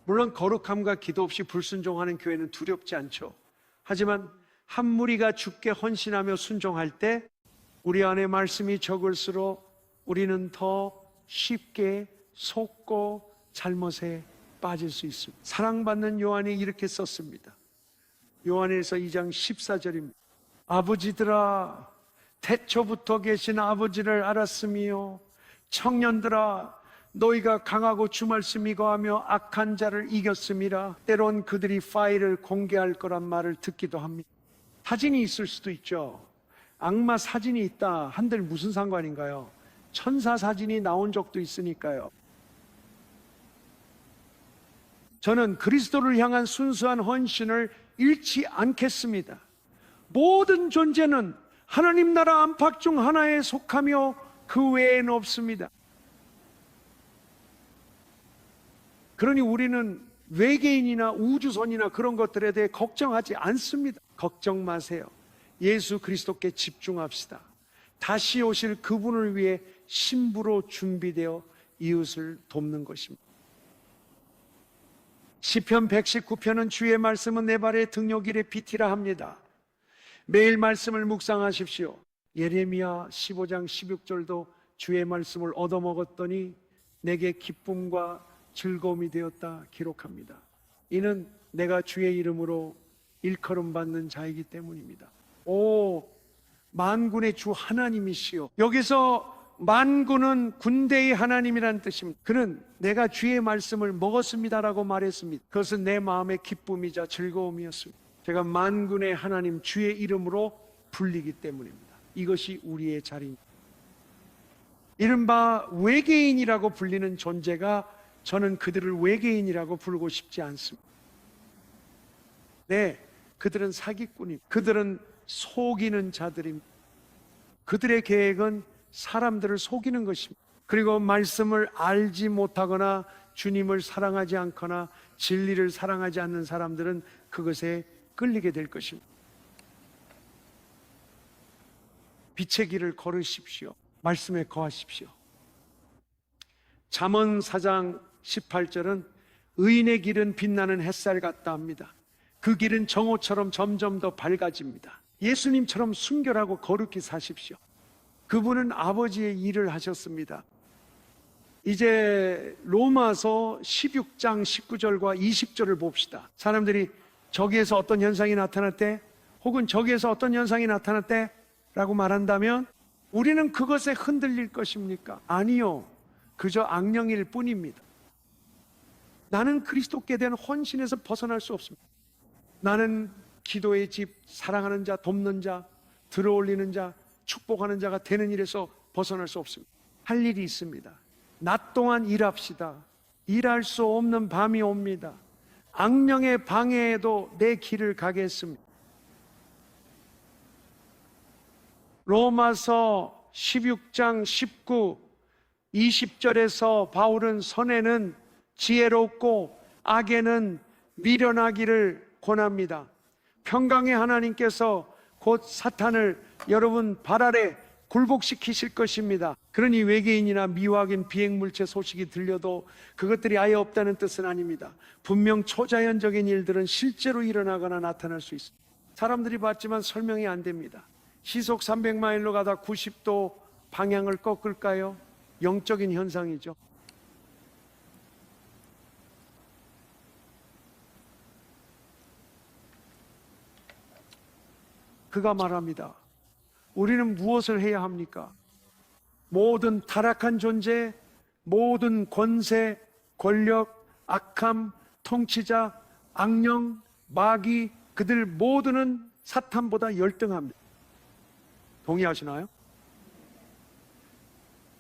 물론 거룩함과 기도 없이 불순종하는 교회는 두렵지 않죠. 하지만 한 무리가 주께 헌신하며 순종할 때 우리 안에 말씀이 적을수록 우리는 더 쉽게 속고 잘못에 빠질 수 있습니다. 사랑받는 요한이 이렇게 썼습니다. 요한일서 2장 14절입니다. 아버지들아, 태초부터 계신 아버지를 알았으며 청년들아, 너희가 강하고 주 말씀이 거하며 악한 자를 이겼음이라. 때론 그들이 파일을 공개할 거란 말을 듣기도 합니다. 사진이 있을 수도 있죠. 악마 사진이 있다 한들 무슨 상관인가요? 천사 사진이 나온 적도 있으니까요. 저는 그리스도를 향한 순수한 헌신을 잃지 않겠습니다. 모든 존재는 하나님 나라 안팎 중 하나에 속하며 그 외에는 없습니다. 그러니 우리는 외계인이나 우주선이나 그런 것들에 대해 걱정하지 않습니다. 걱정 마세요. 예수 그리스도께 집중합시다. 다시 오실 그분을 위해 신부로 준비되어 이웃을 돕는 것입니다. 시편 119편은 주의 말씀은 내 발의 등욕일에 빛이라 합니다. 매일 말씀을 묵상하십시오. 예레미야 15장 16절도 주의 말씀을 얻어먹었더니 내게 기쁨과 즐거움이 되었다 기록합니다. 이는 내가 주의 이름으로 일컬음 받는 자이기 때문입니다. 오, 만군의 주 하나님이시여. 여기서 만군은 군대의 하나님이라는 뜻입니다. 그는 내가 주의 말씀을 먹었습니다라고 말했습니다. 그것은 내 마음의 기쁨이자 즐거움이었습니다. 제가 만군의 하나님 주의 이름으로 불리기 때문입니다. 이것이 우리의 자리입니다. 이른바 외계인이라고 불리는 존재가 저는 그들을 외계인이라고 부르고 싶지 않습니다. 네, 그들은 사기꾼입니다. 그들은 속이는 자들입니다. 그들의 계획은 사람들을 속이는 것입니다. 그리고 말씀을 알지 못하거나 주님을 사랑하지 않거나 진리를 사랑하지 않는 사람들은 그것에 끌리게 될 것입니다. 빛의 길을 걸으십시오. 말씀에 거하십시오. 잠언 4장 18절은 의인의 길은 빛나는 햇살 같다 합니다. 그 길은 정오처럼 점점 더 밝아집니다. 예수님처럼 순결하고 거룩히 사십시오. 그분은 아버지의 일을 하셨습니다. 이제 로마서 16장 19절과 20절을 봅시다. 사람들이 저기에서 어떤 현상이 나타났대, 혹은 저기에서 어떤 현상이 나타났대 라고 말한다면 우리는 그것에 흔들릴 것입니까? 아니요, 그저 악령일 뿐입니다. 나는 그리스도께 대한 헌신에서 벗어날 수 없습니다. 나는 기도의 집, 사랑하는 자, 돕는 자, 들어올리는 자, 축복하는 자가 되는 일에서 벗어날 수 없습니다. 할 일이 있습니다. 낮 동안 일합시다. 일할 수 없는 밤이 옵니다. 악령의 방해에도 내 길을 가겠습니다. 로마서 16장 19, 20절에서 바울은 선에는 지혜롭고 악에는 미련하기를 권합니다. 평강의 하나님께서 곧 사탄을 여러분 발 아래 굴복시키실 것입니다. 그러니 외계인이나 미확인 비행물체 소식이 들려도 그것들이 아예 없다는 뜻은 아닙니다. 분명 초자연적인 일들은 실제로 일어나거나 나타날 수 있습니다. 사람들이 봤지만 설명이 안 됩니다. 시속 300마일로 가다 90도 방향을 꺾을까요? 영적인 현상이죠. 그가 말합니다. 우리는 무엇을 해야 합니까? 모든 타락한 존재, 모든 권세, 권력, 악함, 통치자, 악령, 마귀, 그들 모두는 사탄보다 열등합니다. 동의하시나요?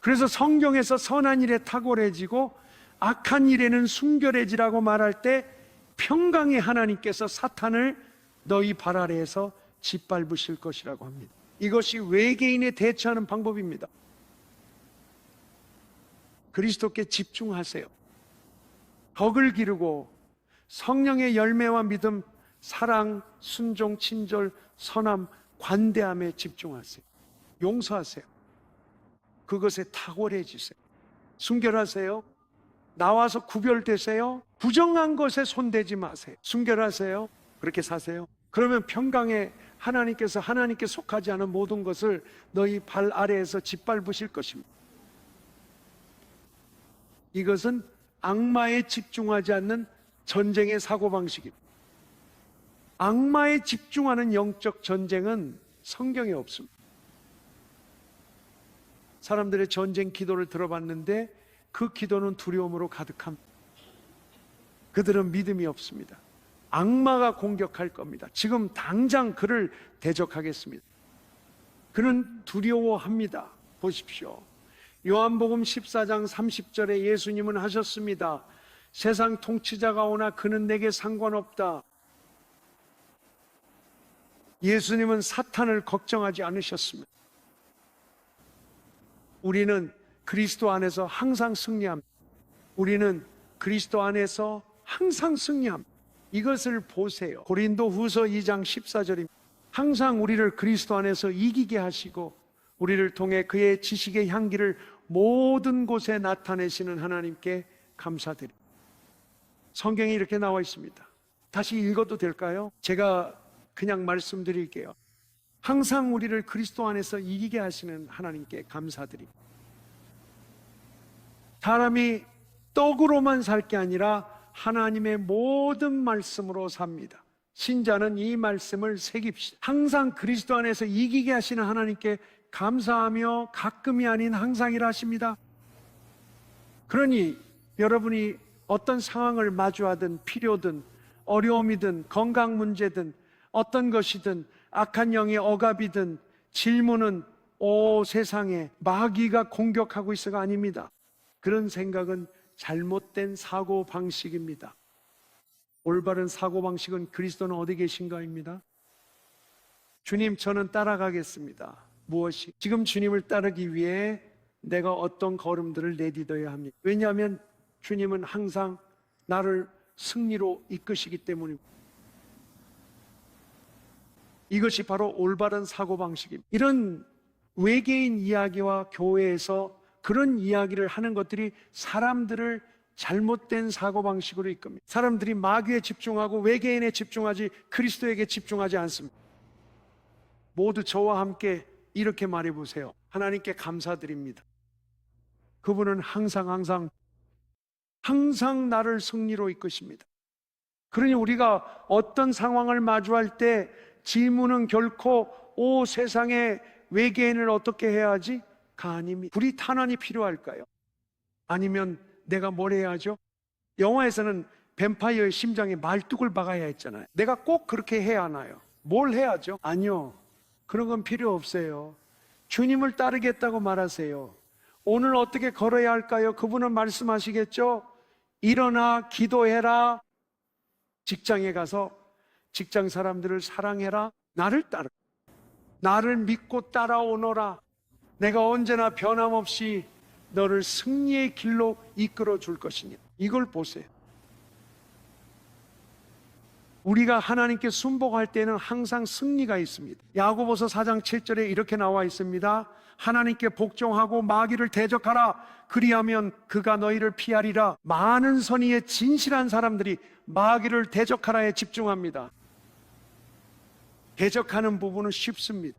그래서 성경에서 선한 일에 탁월해지고 악한 일에는 순결해지라고 말할 때 평강의 하나님께서 사탄을 너희 발 아래에서 짓밟으실 것이라고 합니다. 이것이 외계인에 대처하는 방법입니다. 그리스도께 집중하세요. 덕을 기르고 성령의 열매와 믿음, 사랑, 순종, 친절, 선함, 관대함에 집중하세요. 용서하세요. 그것에 탁월해지세요. 순결하세요. 나와서 구별되세요. 부정한 것에 손대지 마세요. 순결하세요. 그렇게 사세요. 그러면 평강에 하나님께서 하나님께 속하지 않은 모든 것을 너희 발 아래에서 짓밟으실 것입니다. 이것은 악마에 집중하지 않는 전쟁의 사고방식입니다. 악마에 집중하는 영적 전쟁은 성경에 없습니다. 사람들의 전쟁 기도를 들어봤는데 그 기도는 두려움으로 가득합니다. 그들은 믿음이 없습니다. 악마가 공격할 겁니다. 지금 당장 그를 대적하겠습니다. 그는 두려워합니다. 보십시오. 요한복음 14장 30절에 예수님은 하셨습니다. 세상 통치자가 오나 그는 내게 상관없다. 예수님은 사탄을 걱정하지 않으셨습니다. 우리는 그리스도 안에서 항상 승리합니다. 우리는 그리스도 안에서 항상 승리합니다. 이것을 보세요. 고린도 후서 2장 14절입니다. 항상 우리를 그리스도 안에서 이기게 하시고 우리를 통해 그의 지식의 향기를 모든 곳에 나타내시는 하나님께 감사드립니다. 성경에 이렇게 나와 있습니다. 다시 읽어도 될까요? 제가 그냥 말씀드릴게요. 항상 우리를 그리스도 안에서 이기게 하시는 하나님께 감사드립니다. 사람이 떡으로만 살 게 아니라 하나님의 모든 말씀으로 삽니다. 신자는 이 말씀을 새깁시다. 항상 그리스도 안에서 이기게 하시는 하나님께 감사하며 가끔이 아닌 항상이라 하십니다. 그러니 여러분이 어떤 상황을 마주하든 필요든 어려움이든 건강 문제든 어떤 것이든 악한 영의 억압이든 질문은 오 세상에 마귀가 공격하고 있어가 아닙니다. 그런 생각은 잘못된 사고방식입니다. 올바른 사고방식은 그리스도는 어디 계신가입니다. 주님, 저는 따라가겠습니다. 무엇이? 지금 주님을 따르기 위해 내가 어떤 걸음들을 내딛어야 합니다. 왜냐하면 주님은 항상 나를 승리로 이끄시기 때문입니다. 이것이 바로 올바른 사고방식입니다. 이런 외계인 이야기와 교회에서 그런 이야기를 하는 것들이 사람들을 잘못된 사고방식으로 이끕니다. 사람들이 마귀에 집중하고 외계인에 집중하지 그리스도에게 집중하지 않습니다. 모두 저와 함께 이렇게 말해보세요. 하나님께 감사드립니다. 그분은 항상 나를 승리로 이끄십니다. 그러니 우리가 어떤 상황을 마주할 때 질문은 결코 오 세상의 외계인을 어떻게 해야 하지?가 아닙니다. 불이 탄환이 필요할까요? 아니면 내가 뭘 해야 하죠? 영화에서는 뱀파이어의 심장에 말뚝을 박아야 했잖아요. 내가 꼭 그렇게 해야 하나요? 뭘 해야죠? 아니요. 그런 건 필요 없어요. 주님을 따르겠다고 말하세요. 오늘 어떻게 걸어야 할까요? 그분은 말씀하시겠죠? 일어나 기도해라. 직장에 가서 직장 사람들을 사랑해라. 나를 따르. 나를 믿고 따라오너라. 내가 언제나 변함없이 너를 승리의 길로 이끌어 줄 것이니. 이걸 보세요. 우리가 하나님께 순복할 때는 항상 승리가 있습니다. 야고보서 4장 7절에 이렇게 나와 있습니다. 하나님께 복종하고 마귀를 대적하라. 그리하면 그가 너희를 피하리라. 많은 선의의 진실한 사람들이 마귀를 대적하라에 집중합니다. 대적하는 부분은 쉽습니다.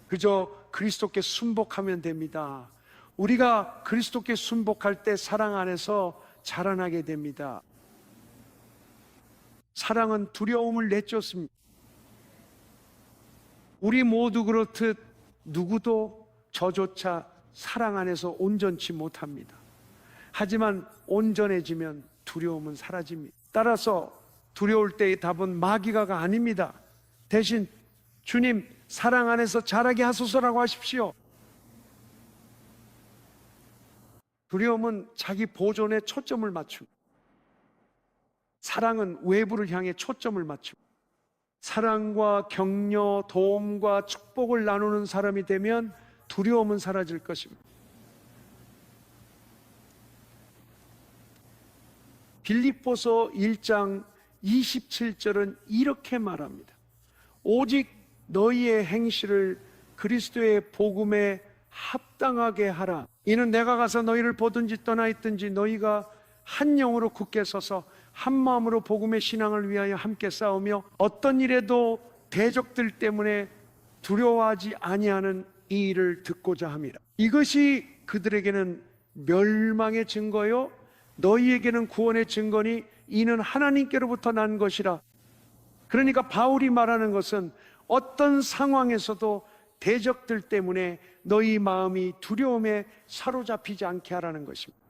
그저 그리스도께 순복하면 됩니다. 우리가 그리스도께 순복할 때 사랑 안에서 자라나게 됩니다. 사랑은 두려움을 내쫓습니다. 우리 모두 그렇듯 누구도 저조차 사랑 안에서 온전치 못합니다. 하지만 온전해지면 두려움은 사라집니다. 따라서 두려울 때의 답은 마귀가가 아닙니다. 대신 주님 사랑 안에서 자라게 하소서라고 하십시오. 두려움은 자기 보존에 초점을 맞춥니다. 사랑은 외부를 향해 초점을 맞춥니다. 사랑과 격려, 도움과 축복을 나누는 사람이 되면 두려움은 사라질 것입니다. 빌립보서 1장 27절은 이렇게 말합니다. 오직 너희의 행실을 그리스도의 복음에 합당하게 하라. 이는 내가 가서 너희를 보든지 떠나 있든지 너희가 한 영으로 굳게 서서 한 마음으로 복음의 신앙을 위하여 함께 싸우며 어떤 일에도 대적들 때문에 두려워하지 아니하는 이 일을 듣고자 함이라. 이것이 그들에게는 멸망의 증거요 너희에게는 구원의 증거니 이는 하나님께로부터 난 것이라. 그러니까 바울이 말하는 것은 어떤 상황에서도 대적들 때문에 너희 마음이 두려움에 사로잡히지 않게 하라는 것입니다.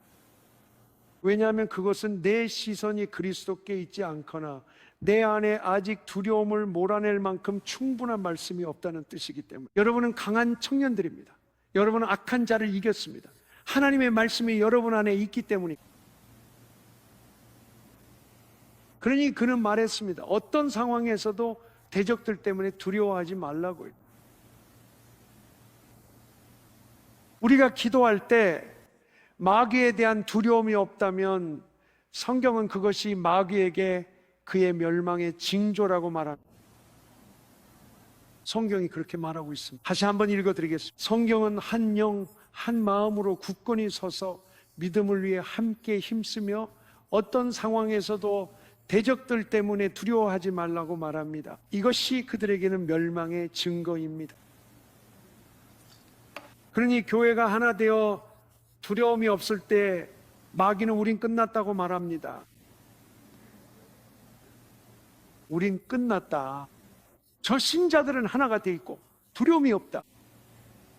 왜냐하면 그것은 내 시선이 그리스도께 있지 않거나 내 안에 아직 두려움을 몰아낼 만큼 충분한 말씀이 없다는 뜻이기 때문에. 여러분은 강한 청년들입니다. 여러분은 악한 자를 이겼습니다. 하나님의 말씀이 여러분 안에 있기 때문입니다. 그러니 그는 말했습니다. 어떤 상황에서도 대적들 때문에 두려워하지 말라고요. 우리가 기도할 때 마귀에 대한 두려움이 없다면 성경은 그것이 마귀에게 그의 멸망의 징조라고 말합니다. 성경이 그렇게 말하고 있습니다. 다시 한번 읽어드리겠습니다. 성경은 한 영, 한 마음으로 굳건히 서서 믿음을 위해 함께 힘쓰며 어떤 상황에서도 대적들 때문에 두려워하지 말라고 말합니다. 이것이 그들에게는 멸망의 증거입니다. 그러니 교회가 하나 되어 두려움이 없을 때 마귀는 우린 끝났다고 말합니다. 우린 끝났다. 저 신자들은 하나가 돼 있고 두려움이 없다.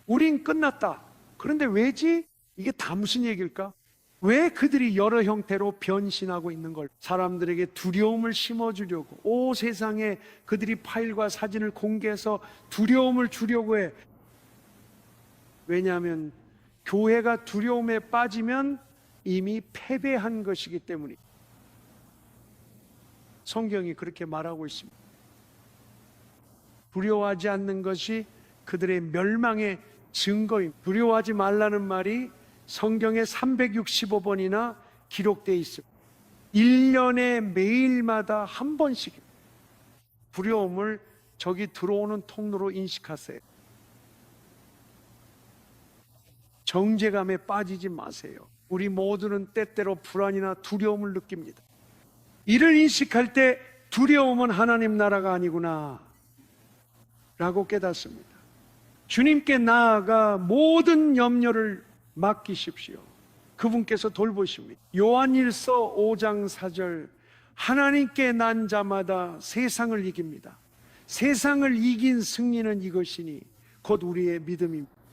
우린 끝났다. 그런데 왜지? 이게 다 무슨 얘기일까? 왜 그들이 여러 형태로 변신하고 있는 걸? 사람들에게 두려움을 심어주려고, 오 세상에 그들이 파일과 사진을 공개해서 두려움을 주려고 해. 왜냐하면 교회가 두려움에 빠지면 이미 패배한 것이기 때문입니다. 성경이 그렇게 말하고 있습니다. 두려워하지 않는 것이 그들의 멸망의 증거입니다. 두려워하지 말라는 말이 성경에 365번이나 기록되어 있습니다. 1년에 매일마다 한 번씩 두려움을 적이 들어오는 통로로 인식하세요. 정죄감에 빠지지 마세요. 우리 모두는 때때로 불안이나 두려움을 느낍니다. 이를 인식할 때 두려움은 하나님 나라가 아니구나 라고 깨닫습니다. 주님께 나아가 모든 염려를 맡기십시오. 그분께서 돌보십니다. 요한일서 5장 4절, 하나님께 난 자마다 세상을 이깁니다. 세상을 이긴 승리는 이것이니 곧 우리의 믿음입니다.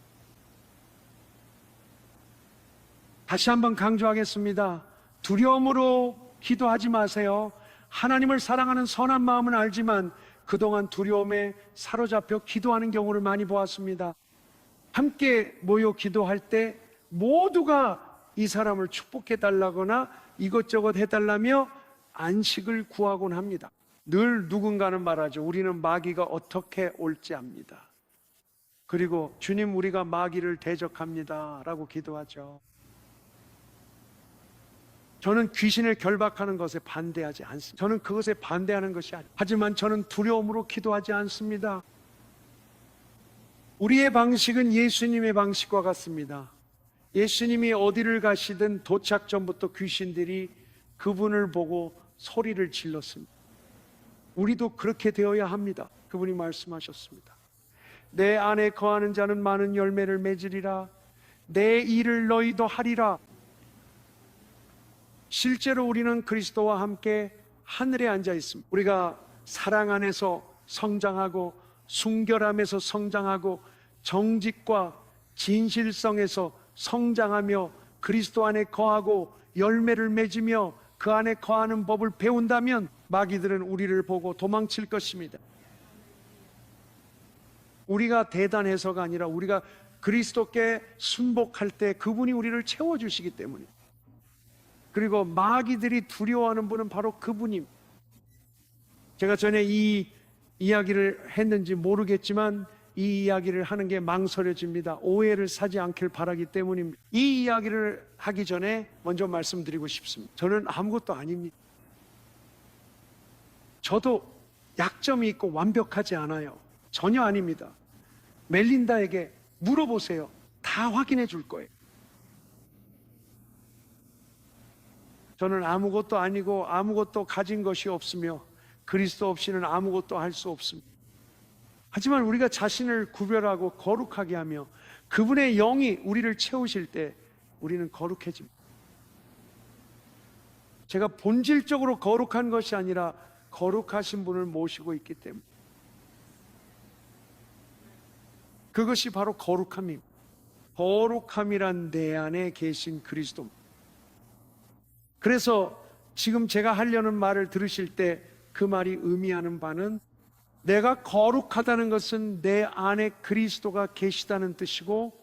다시 한번 강조하겠습니다. 두려움으로 기도하지 마세요. 하나님을 사랑하는 선한 마음은 알지만 그동안 두려움에 사로잡혀 기도하는 경우를 많이 보았습니다. 함께 모여 기도할 때 모두가 이 사람을 축복해 달라거나 이것저것 해달라며 안식을 구하곤 합니다. 늘 누군가는 말하죠. 우리는 마귀가 어떻게 올지 압니다. 그리고 주님, 우리가 마귀를 대적합니다 라고 기도하죠. 저는 귀신을 결박하는 것에 반대하지 않습니다. 저는 그것에 반대하는 것이 아니에요. 하지만 저는 두려움으로 기도하지 않습니다. 우리의 방식은 예수님의 방식과 같습니다. 예수님이 어디를 가시든 도착 전부터 귀신들이 그분을 보고 소리를 질렀습니다. 우리도 그렇게 되어야 합니다. 그분이 말씀하셨습니다. 내 안에 거하는 자는 많은 열매를 맺으리라. 내 일을 너희도 하리라. 실제로 우리는 그리스도와 함께 하늘에 앉아 있습니다. 우리가 사랑 안에서 성장하고 순결함에서 성장하고 정직과 진실성에서 성장하며 그리스도 안에 거하고 열매를 맺으며 그 안에 거하는 법을 배운다면 마귀들은 우리를 보고 도망칠 것입니다. 우리가 대단해서가 아니라 우리가 그리스도께 순복할 때 그분이 우리를 채워주시기 때문입니다. 그리고 마귀들이 두려워하는 분은 바로 그분입니다. 제가 전에 이 이야기를 했는지 모르겠지만 이 이야기를 하는 게 망설여집니다. 오해를 사지 않길 바라기 때문입니다. 이 이야기를 하기 전에 먼저 말씀드리고 싶습니다. 저는 아무것도 아닙니다. 저도 약점이 있고 완벽하지 않아요. 전혀 아닙니다. 멜린다에게 물어보세요. 다 확인해 줄 거예요. 저는 아무것도 아니고 아무것도 가진 것이 없으며 그리스도 없이는 아무것도 할 수 없습니다. 하지만 우리가 자신을 구별하고 거룩하게 하며 그분의 영이 우리를 채우실 때 우리는 거룩해집니다. 제가 본질적으로 거룩한 것이 아니라 거룩하신 분을 모시고 있기 때문에 그것이 바로 거룩함입니다. 거룩함이란 내 안에 계신 그리스도입니다. 그래서 지금 제가 하려는 말을 들으실 때 그 말이 의미하는 바는 내가 거룩하다는 것은 내 안에 그리스도가 계시다는 뜻이고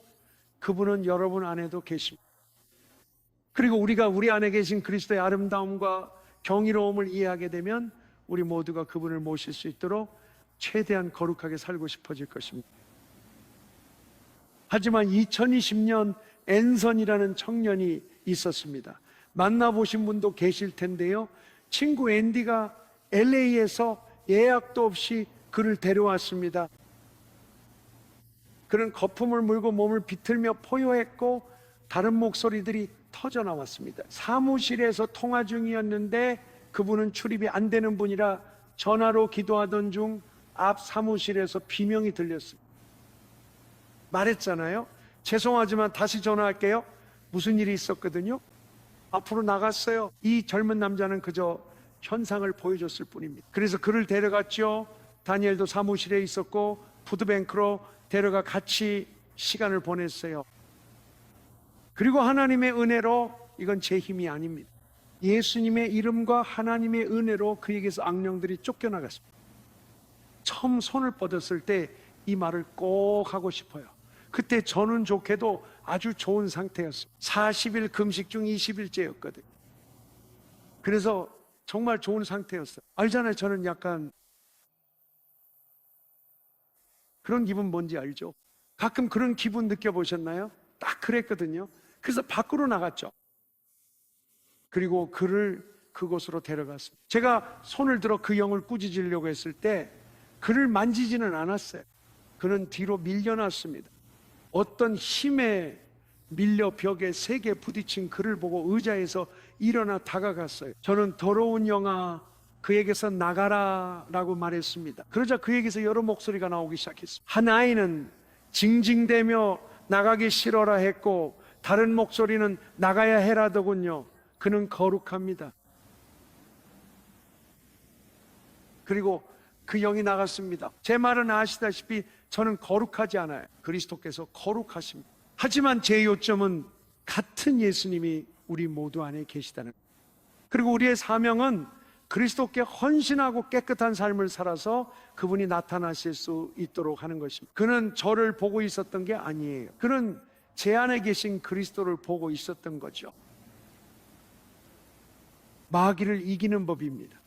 그분은 여러분 안에도 계십니다. 그리고 우리가 우리 안에 계신 그리스도의 아름다움과 경이로움을 이해하게 되면 우리 모두가 그분을 모실 수 있도록 최대한 거룩하게 살고 싶어질 것입니다. 하지만 2020년 앤선이라는 청년이 있었습니다. 만나보신 분도 계실 텐데요. 친구 앤디가 LA에서 예약도 없이 그를 데려왔습니다. 그는 거품을 물고 몸을 비틀며 포효했고 다른 목소리들이 터져 나왔습니다. 사무실에서 통화 중이었는데 그분은 출입이 안 되는 분이라 전화로 기도하던 중 앞 사무실에서 비명이 들렸습니다. 말했잖아요. 죄송하지만 다시 전화할게요. 무슨 일이 있었거든요. 앞으로 나갔어요. 이 젊은 남자는 그저 현상을 보여줬을 뿐입니다. 그래서 그를 데려갔죠. 다니엘도 사무실에 있었고 푸드뱅크로 데려가 같이 시간을 보냈어요. 그리고 하나님의 은혜로, 이건 제 힘이 아닙니다, 예수님의 이름과 하나님의 은혜로 그에게서 악령들이 쫓겨나갔습니다. 처음 손을 뻗었을 때 이 말을 꼭 하고 싶어요. 그때 저는 좋게도 아주 좋은 상태였어요. 40일 금식 중 20일째였거든요. 그래서 정말 좋은 상태였어요. 알잖아요. 저는 약간 그런 기분 뭔지 알죠? 가끔 그런 기분 느껴보셨나요? 딱 그랬거든요. 그래서 밖으로 나갔죠. 그리고 그를 그곳으로 데려갔습니다. 제가 손을 들어 그 영을 꾸짖으려고 했을 때 그를 만지지는 않았어요. 그는 뒤로 밀려났습니다. 어떤 힘에 밀려 벽에 세게 부딪힌 그를 보고 의자에서 일어나 다가갔어요. 저는 더러운 영아, 그에게서 나가라 라고 말했습니다. 그러자 그에게서 여러 목소리가 나오기 시작했습니다. 한 아이는 징징대며 나가기 싫어라 했고, 다른 목소리는 나가야 해라더군요. 그는 거룩합니다. 그리고 그 영이 나갔습니다. 제 말은 아시다시피 저는 거룩하지 않아요. 그리스도께서 거룩하십니다. 하지만 제 요점은 같은 예수님이 우리 모두 안에 계시다는 거예요. 그리고 우리의 사명은 그리스도께 헌신하고 깨끗한 삶을 살아서 그분이 나타나실 수 있도록 하는 것입니다. 그는 저를 보고 있었던 게 아니에요. 그는 제 안에 계신 그리스도를 보고 있었던 거죠. 마귀를 이기는 법입니다.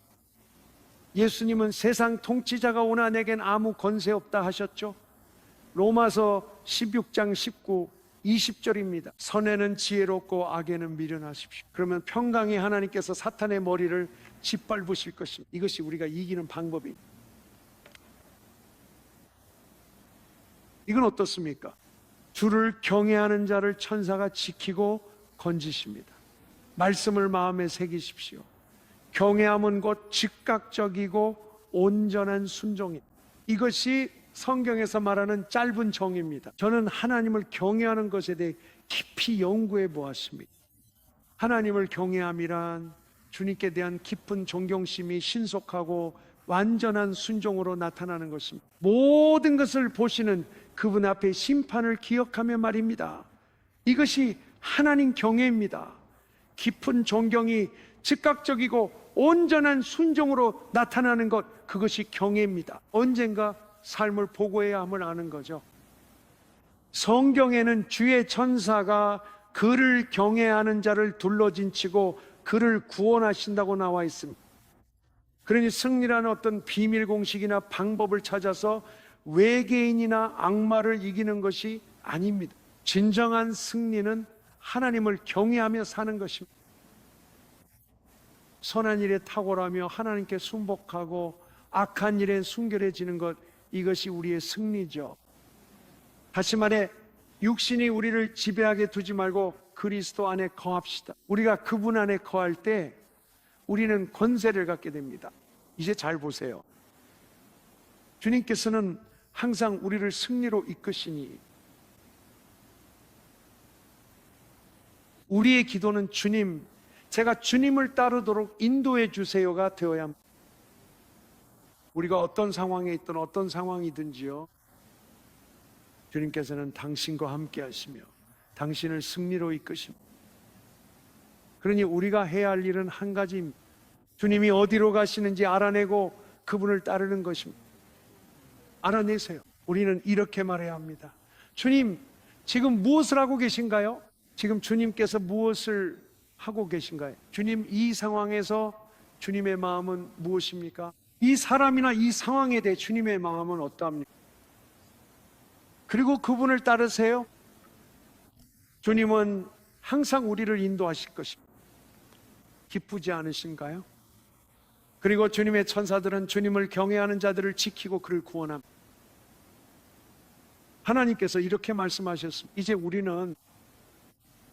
예수님은 세상 통치자가 오나 내겐 아무 권세 없다 하셨죠. 로마서 16장 19, 20절입니다. 선에는 지혜롭고 악에는 미련하십시오. 그러면 평강의 하나님께서 사탄의 머리를 짓밟으실 것입니다. 이것이 우리가 이기는 방법입니다. 이건 어떻습니까? 주를 경외하는 자를 천사가 지키고 건지십니다. 말씀을 마음에 새기십시오. 경외함은 곧 즉각적이고 온전한 순종입니다. 이것이 성경에서 말하는 짧은 정의입니다. 저는 하나님을 경외하는 것에 대해 깊이 연구해 보았습니다. 하나님을 경외함이란 주님께 대한 깊은 존경심이 신속하고 완전한 순종으로 나타나는 것입니다. 모든 것을 보시는 그분 앞에 심판을 기억하며 말입니다. 이것이 하나님 경외입니다. 깊은 존경이 즉각적이고 온전한 순종으로 나타나는 것, 그것이 경외입니다. 언젠가 삶을 보고해야 함을 아는 거죠. 성경에는 주의 천사가 그를 경외하는 자를 둘러진치고 그를 구원하신다고 나와 있습니다. 그러니 승리라는 어떤 비밀 공식이나 방법을 찾아서 외계인이나 악마를 이기는 것이 아닙니다. 진정한 승리는 하나님을 경외하며 사는 것입니다. 선한 일에 탁월하며 하나님께 순복하고 악한 일에 순결해지는 것, 이것이 우리의 승리죠. 다시 말해 육신이 우리를 지배하게 두지 말고 그리스도 안에 거합시다. 우리가 그분 안에 거할 때 우리는 권세를 갖게 됩니다. 이제 잘 보세요. 주님께서는 항상 우리를 승리로 이끄시니 우리의 기도는 주님, 제가 주님을 따르도록 인도해 주세요가 되어야 합니다. 우리가 어떤 상황에 있든 어떤 상황이든지요, 주님께서는 당신과 함께 하시며 당신을 승리로 이끄십니다. 그러니 우리가 해야 할 일은 한 가지입니다. 주님이 어디로 가시는지 알아내고 그분을 따르는 것입니다. 알아내세요. 우리는 이렇게 말해야 합니다. 주님, 지금 무엇을 하고 계신가요? 지금 주님께서 무엇을 하고 계신가요? 주님, 이 상황에서 주님의 마음은 무엇입니까? 이 사람이나 이 상황에 대해 주님의 마음은 어떠합니까? 그리고 그분을 따르세요. 주님은 항상 우리를 인도하실 것입니다. 기쁘지 않으신가요? 그리고 주님의 천사들은 주님을 경외하는 자들을 지키고 그를 구원합니다. 하나님께서 이렇게 말씀하셨습니다. 이제 우리는,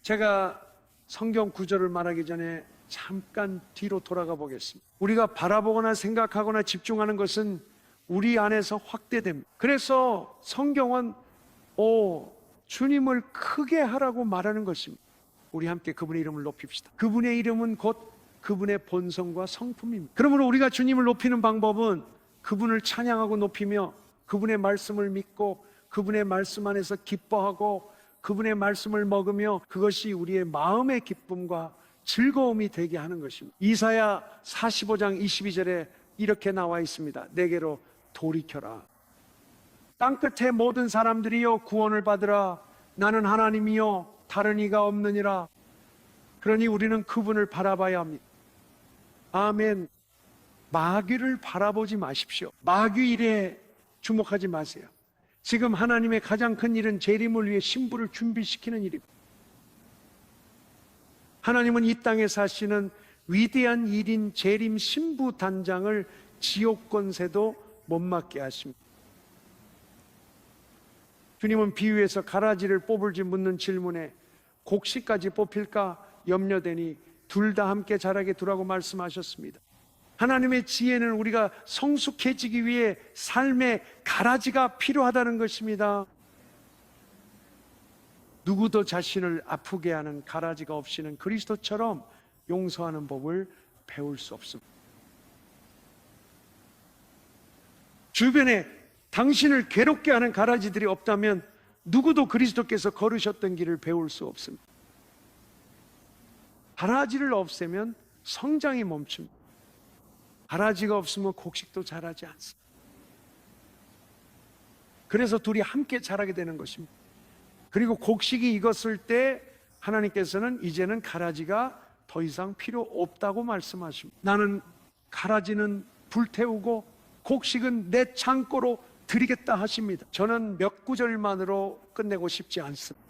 제가 성경 구절을 말하기 전에 잠깐 뒤로 돌아가 보겠습니다. 우리가 바라보거나 생각하거나 집중하는 것은 우리 안에서 확대됩니다. 그래서 성경은 주님을 크게 하라고 말하는 것입니다. 우리 함께 그분의 이름을 높입시다. 그분의 이름은 곧 그분의 본성과 성품입니다. 그러므로 우리가 주님을 높이는 방법은 그분을 찬양하고 높이며 그분의 말씀을 믿고 그분의 말씀 안에서 기뻐하고 그분의 말씀을 먹으며 그것이 우리의 마음의 기쁨과 즐거움이 되게 하는 것입니다. 이사야 45장 22절에 이렇게 나와 있습니다. 내게로 돌이켜라. 땅끝의 모든 사람들이여 구원을 받으라. 나는 하나님이요 다른 이가 없느니라. 그러니 우리는 그분을 바라봐야 합니다. 아멘. 마귀를 바라보지 마십시오. 마귀 일에 주목하지 마세요. 지금 하나님의 가장 큰 일은 재림을 위해 신부를 준비시키는 일입니다. 하나님은 이 땅에 사시는 위대한 일인 재림 신부 단장을 지옥 권세도 못 맡게 하십니다. 주님은 비유에서 가라지를 뽑을지 묻는 질문에 곡식까지 뽑힐까 염려되니 둘 다 함께 자라게 두라고 말씀하셨습니다. 하나님의 지혜는 우리가 성숙해지기 위해 삶의 가라지가 필요하다는 것입니다. 누구도 자신을 아프게 하는 가라지가 없이는 그리스도처럼 용서하는 법을 배울 수 없습니다. 주변에 당신을 괴롭게 하는 가라지들이 없다면 누구도 그리스도께서 걸으셨던 길을 배울 수 없습니다. 가라지를 없애면 성장이 멈춥니다. 가라지가 없으면 곡식도 자라지 않습니다. 그래서 둘이 함께 자라게 되는 것입니다. 그리고 곡식이 익었을 때 하나님께서는 이제는 가라지가 더 이상 필요 없다고 말씀하십니다. 나는 가라지는 불태우고 곡식은 내 창고로 드리겠다 하십니다. 저는 몇 구절만으로 끝내고 싶지 않습니다.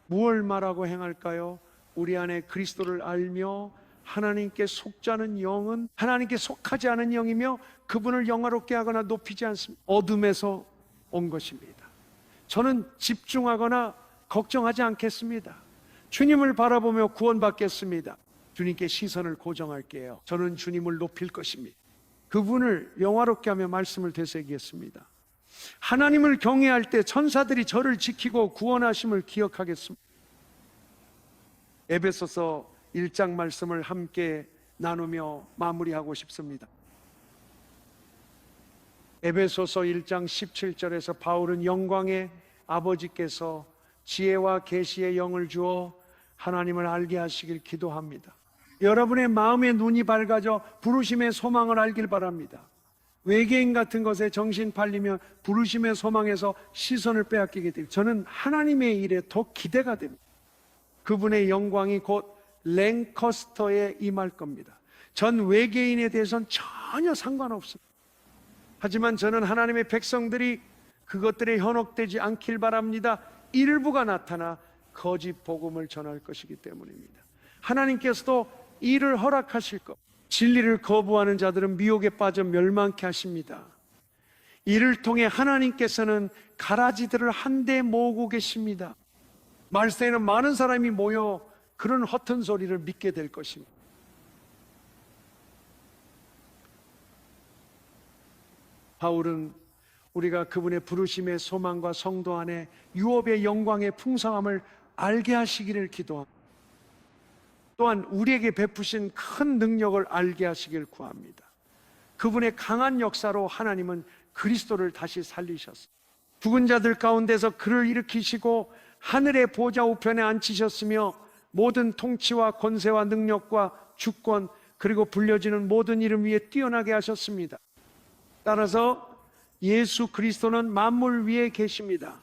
무엇을 말하고 행할까요? 우리 안에 그리스도를 알며 하나님께 속지 않은 영은 하나님께 속하지 않은 영이며 그분을 영화롭게 하거나 높이지 않습니다. 어둠에서 온 것입니다. 저는 집중하거나 걱정하지 않겠습니다. 주님을 바라보며 구원받겠습니다. 주님께 시선을 고정할게요. 저는 주님을 높일 것입니다. 그분을 영화롭게 하며 말씀을 되새기겠습니다. 하나님을 경외할 때 천사들이 저를 지키고 구원하심을 기억하겠습니다. 에베소서 1장 말씀을 함께 나누며 마무리하고 싶습니다. 에베소서 1장 17절에서 바울은 영광의 아버지께서 지혜와 계시의 영을 주어 하나님을 알게 하시길 기도합니다. 여러분의 마음의 눈이 밝아져 부르심의 소망을 알길 바랍니다. 외계인 같은 것에 정신 팔리면 부르심의 소망에서 시선을 빼앗기게 됩니다. 저는 하나님의 일에 더 기대가 됩니다. 그분의 영광이 곧 랭커스터에 임할 겁니다. 전 외계인에 대해서는 전혀 상관없습니다. 하지만 저는 하나님의 백성들이 그것들에 현혹되지 않길 바랍니다. 일부가 나타나 거짓 복음을 전할 것이기 때문입니다. 하나님께서도 이를 허락하실 것. 진리를 거부하는 자들은 미혹에 빠져 멸망케 하십니다. 이를 통해 하나님께서는 가라지들을 한데 모으고 계십니다. 말세에는 많은 사람이 모여 그런 허튼 소리를 믿게 될 것입니다. 바울은 우리가 그분의 부르심의 소망과 성도 안에 유업의 영광의 풍성함을 알게 하시기를 기도합니다. 또한 우리에게 베푸신 큰 능력을 알게 하시길 구합니다. 그분의 강한 역사로 하나님은 그리스도를 다시 살리셨습니다. 죽은 자들 가운데서 그를 일으키시고 하늘의 보좌 우편에 앉히셨으며 모든 통치와 권세와 능력과 주권 그리고 불려지는 모든 이름 위에 뛰어나게 하셨습니다. 따라서 예수 그리스도는 만물 위에 계십니다.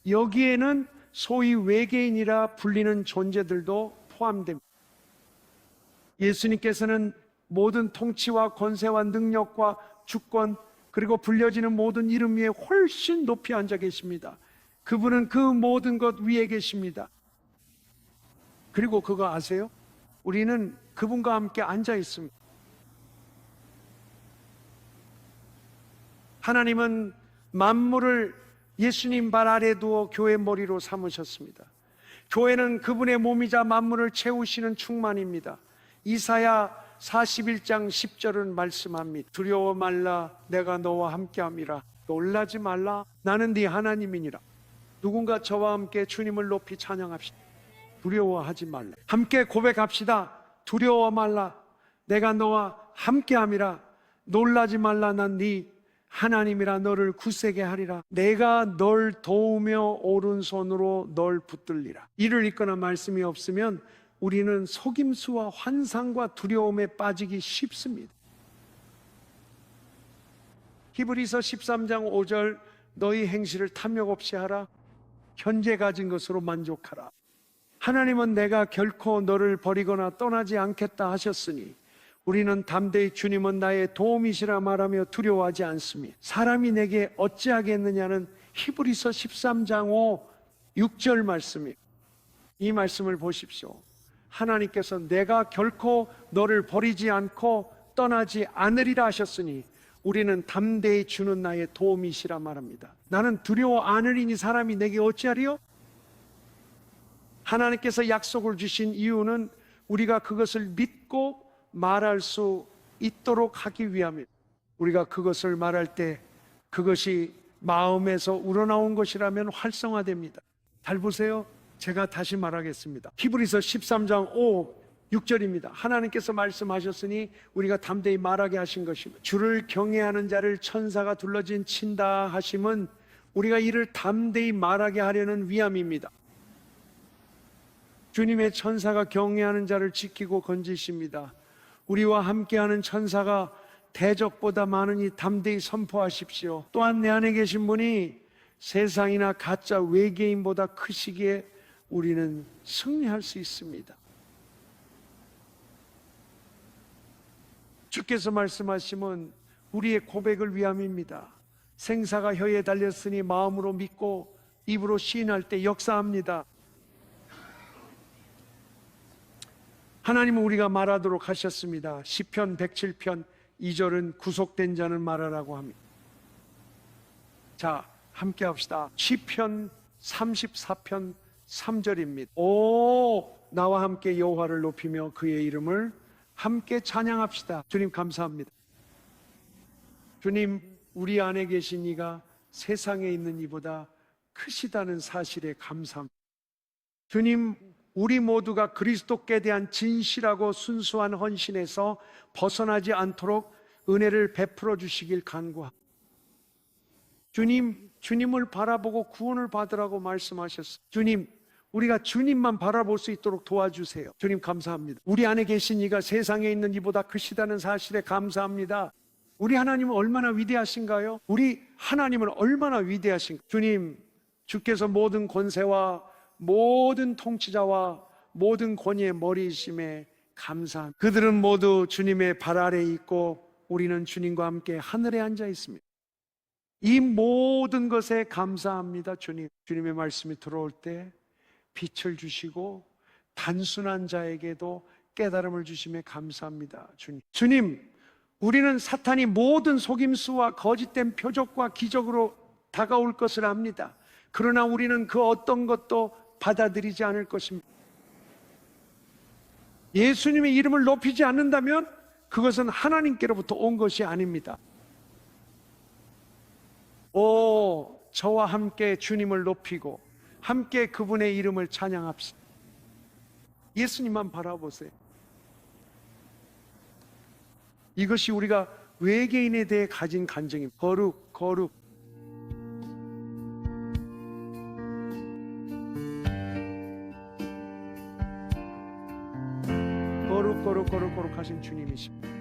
여기에는 소위 외계인이라 불리는 존재들도 포함됩니다. 예수님께서는 모든 통치와 권세와 능력과 주권 그리고 불려지는 모든 이름 위에 훨씬 높이 앉아 계십니다. 그분은 그 모든 것 위에 계십니다. 그리고 그거 아세요? 우리는 그분과 함께 앉아 있습니다. 하나님은 만물을 예수님 발 아래 두어 교회 머리로 삼으셨습니다. 교회는 그분의 몸이자 만물을 채우시는 충만입니다. 이사야 41장 10절은 말씀합니다. 두려워 말라 내가 너와 함께함이라. 놀라지 말라 나는 네 하나님이니라. 누군가 저와 함께 주님을 높이 찬양합시다. 두려워하지 말라. 함께 고백합시다. 두려워 말라 내가 너와 함께함이라. 놀라지 말라 난 네 하나님이라. 너를 굳세게 하리라. 내가 널 도우며 오른손으로 널 붙들리라. 이를 읽거나 말씀이 없으면 우리는 속임수와 환상과 두려움에 빠지기 쉽습니다. 히브리서 13장 5절 너희 행실을 탐욕 없이 하라. 현재 가진 것으로 만족하라. 하나님은 내가 결코 너를 버리거나 떠나지 않겠다 하셨으니 우리는 담대히 주님은 나의 도움이시라 말하며 두려워하지 않습니다. 사람이 내게 어찌하겠느냐는 히브리서 13장 5, 6절 말씀입니다. 이 말씀을 보십시오. 하나님께서 내가 결코 너를 버리지 않고 떠나지 않으리라 하셨으니 우리는 담대히 주는 나의 도움이시라 말합니다. 나는 두려워 않으리니 사람이 내게 어찌하리요? 하나님께서 약속을 주신 이유는 우리가 그것을 믿고 말할 수 있도록 하기 위함입니다. 우리가 그것을 말할 때 그것이 마음에서 우러나온 것이라면 활성화됩니다. 잘 보세요. 제가 다시 말하겠습니다. 히브리서 13장 6절입니다. 하나님께서 말씀하셨으니 우리가 담대히 말하게 하신 것입니다. 주를 경외하는 자를 천사가 둘러진 친다 하심은 우리가 이를 담대히 말하게 하려는 위함입니다. 주님의 천사가 경외하는 자를 지키고 건지십니다. 우리와 함께하는 천사가 대적보다 많으니 담대히 선포하십시오. 또한 내 안에 계신 분이 세상이나 가짜 외계인보다 크시기에 우리는 승리할 수 있습니다. 주께서 말씀하시면 우리의 고백을 위함입니다. 생사가 혀에 달렸으니 마음으로 믿고 입으로 시인할 때 역사합니다. 하나님은 우리가 말하도록 하셨습니다. 시편 107편 2절은 구속된 자는 말하라고 합니다. 자, 함께 합시다. 시편 34편 3절입니다. 오, 나와 함께 여호와를 높이며 그의 이름을 함께 찬양합시다. 주님 감사합니다. 주님, 우리 안에 계신 이가 세상에 있는 이보다 크시다는 사실에 감사합니다. 주님, 우리 모두가 그리스도께 대한 진실하고 순수한 헌신에서 벗어나지 않도록 은혜를 베풀어 주시길 간구합니다. 주님, 주님을 바라보고 구원을 받으라고 말씀하셨습니다. 주님, 우리가 주님만 바라볼 수 있도록 도와주세요. 주님 감사합니다. 우리 안에 계신 이가 세상에 있는 이보다 크시다는 사실에 감사합니다. 우리 하나님은 얼마나 위대하신가요? 우리 하나님은 얼마나 위대하신가요? 주님, 주께서 모든 권세와 모든 통치자와 모든 권위의 머리이심에 감사합니다. 그들은 모두 주님의 발 아래에 있고 우리는 주님과 함께 하늘에 앉아 있습니다. 이 모든 것에 감사합니다. 주님, 주님의 말씀이 들어올 때 빛을 주시고 단순한 자에게도 깨달음을 주심에 감사합니다. 주님, 우리는 사탄이 모든 속임수와 거짓된 표적과 기적으로 다가올 것을 압니다. 그러나 우리는 그 어떤 것도 받아들이지 않을 것입니다. 예수님의 이름을 높이지 않는다면 그것은 하나님께로부터 온 것이 아닙니다. 저와 함께 주님을 높이고 함께 그분의 이름을 찬양합시다. 예수님만 바라보세요. 이것이 우리가 외계인에 대해 가진 간증입니다. 거룩, 거룩. 거룩, 거룩, 거룩, 거룩 하신 주님이십니다.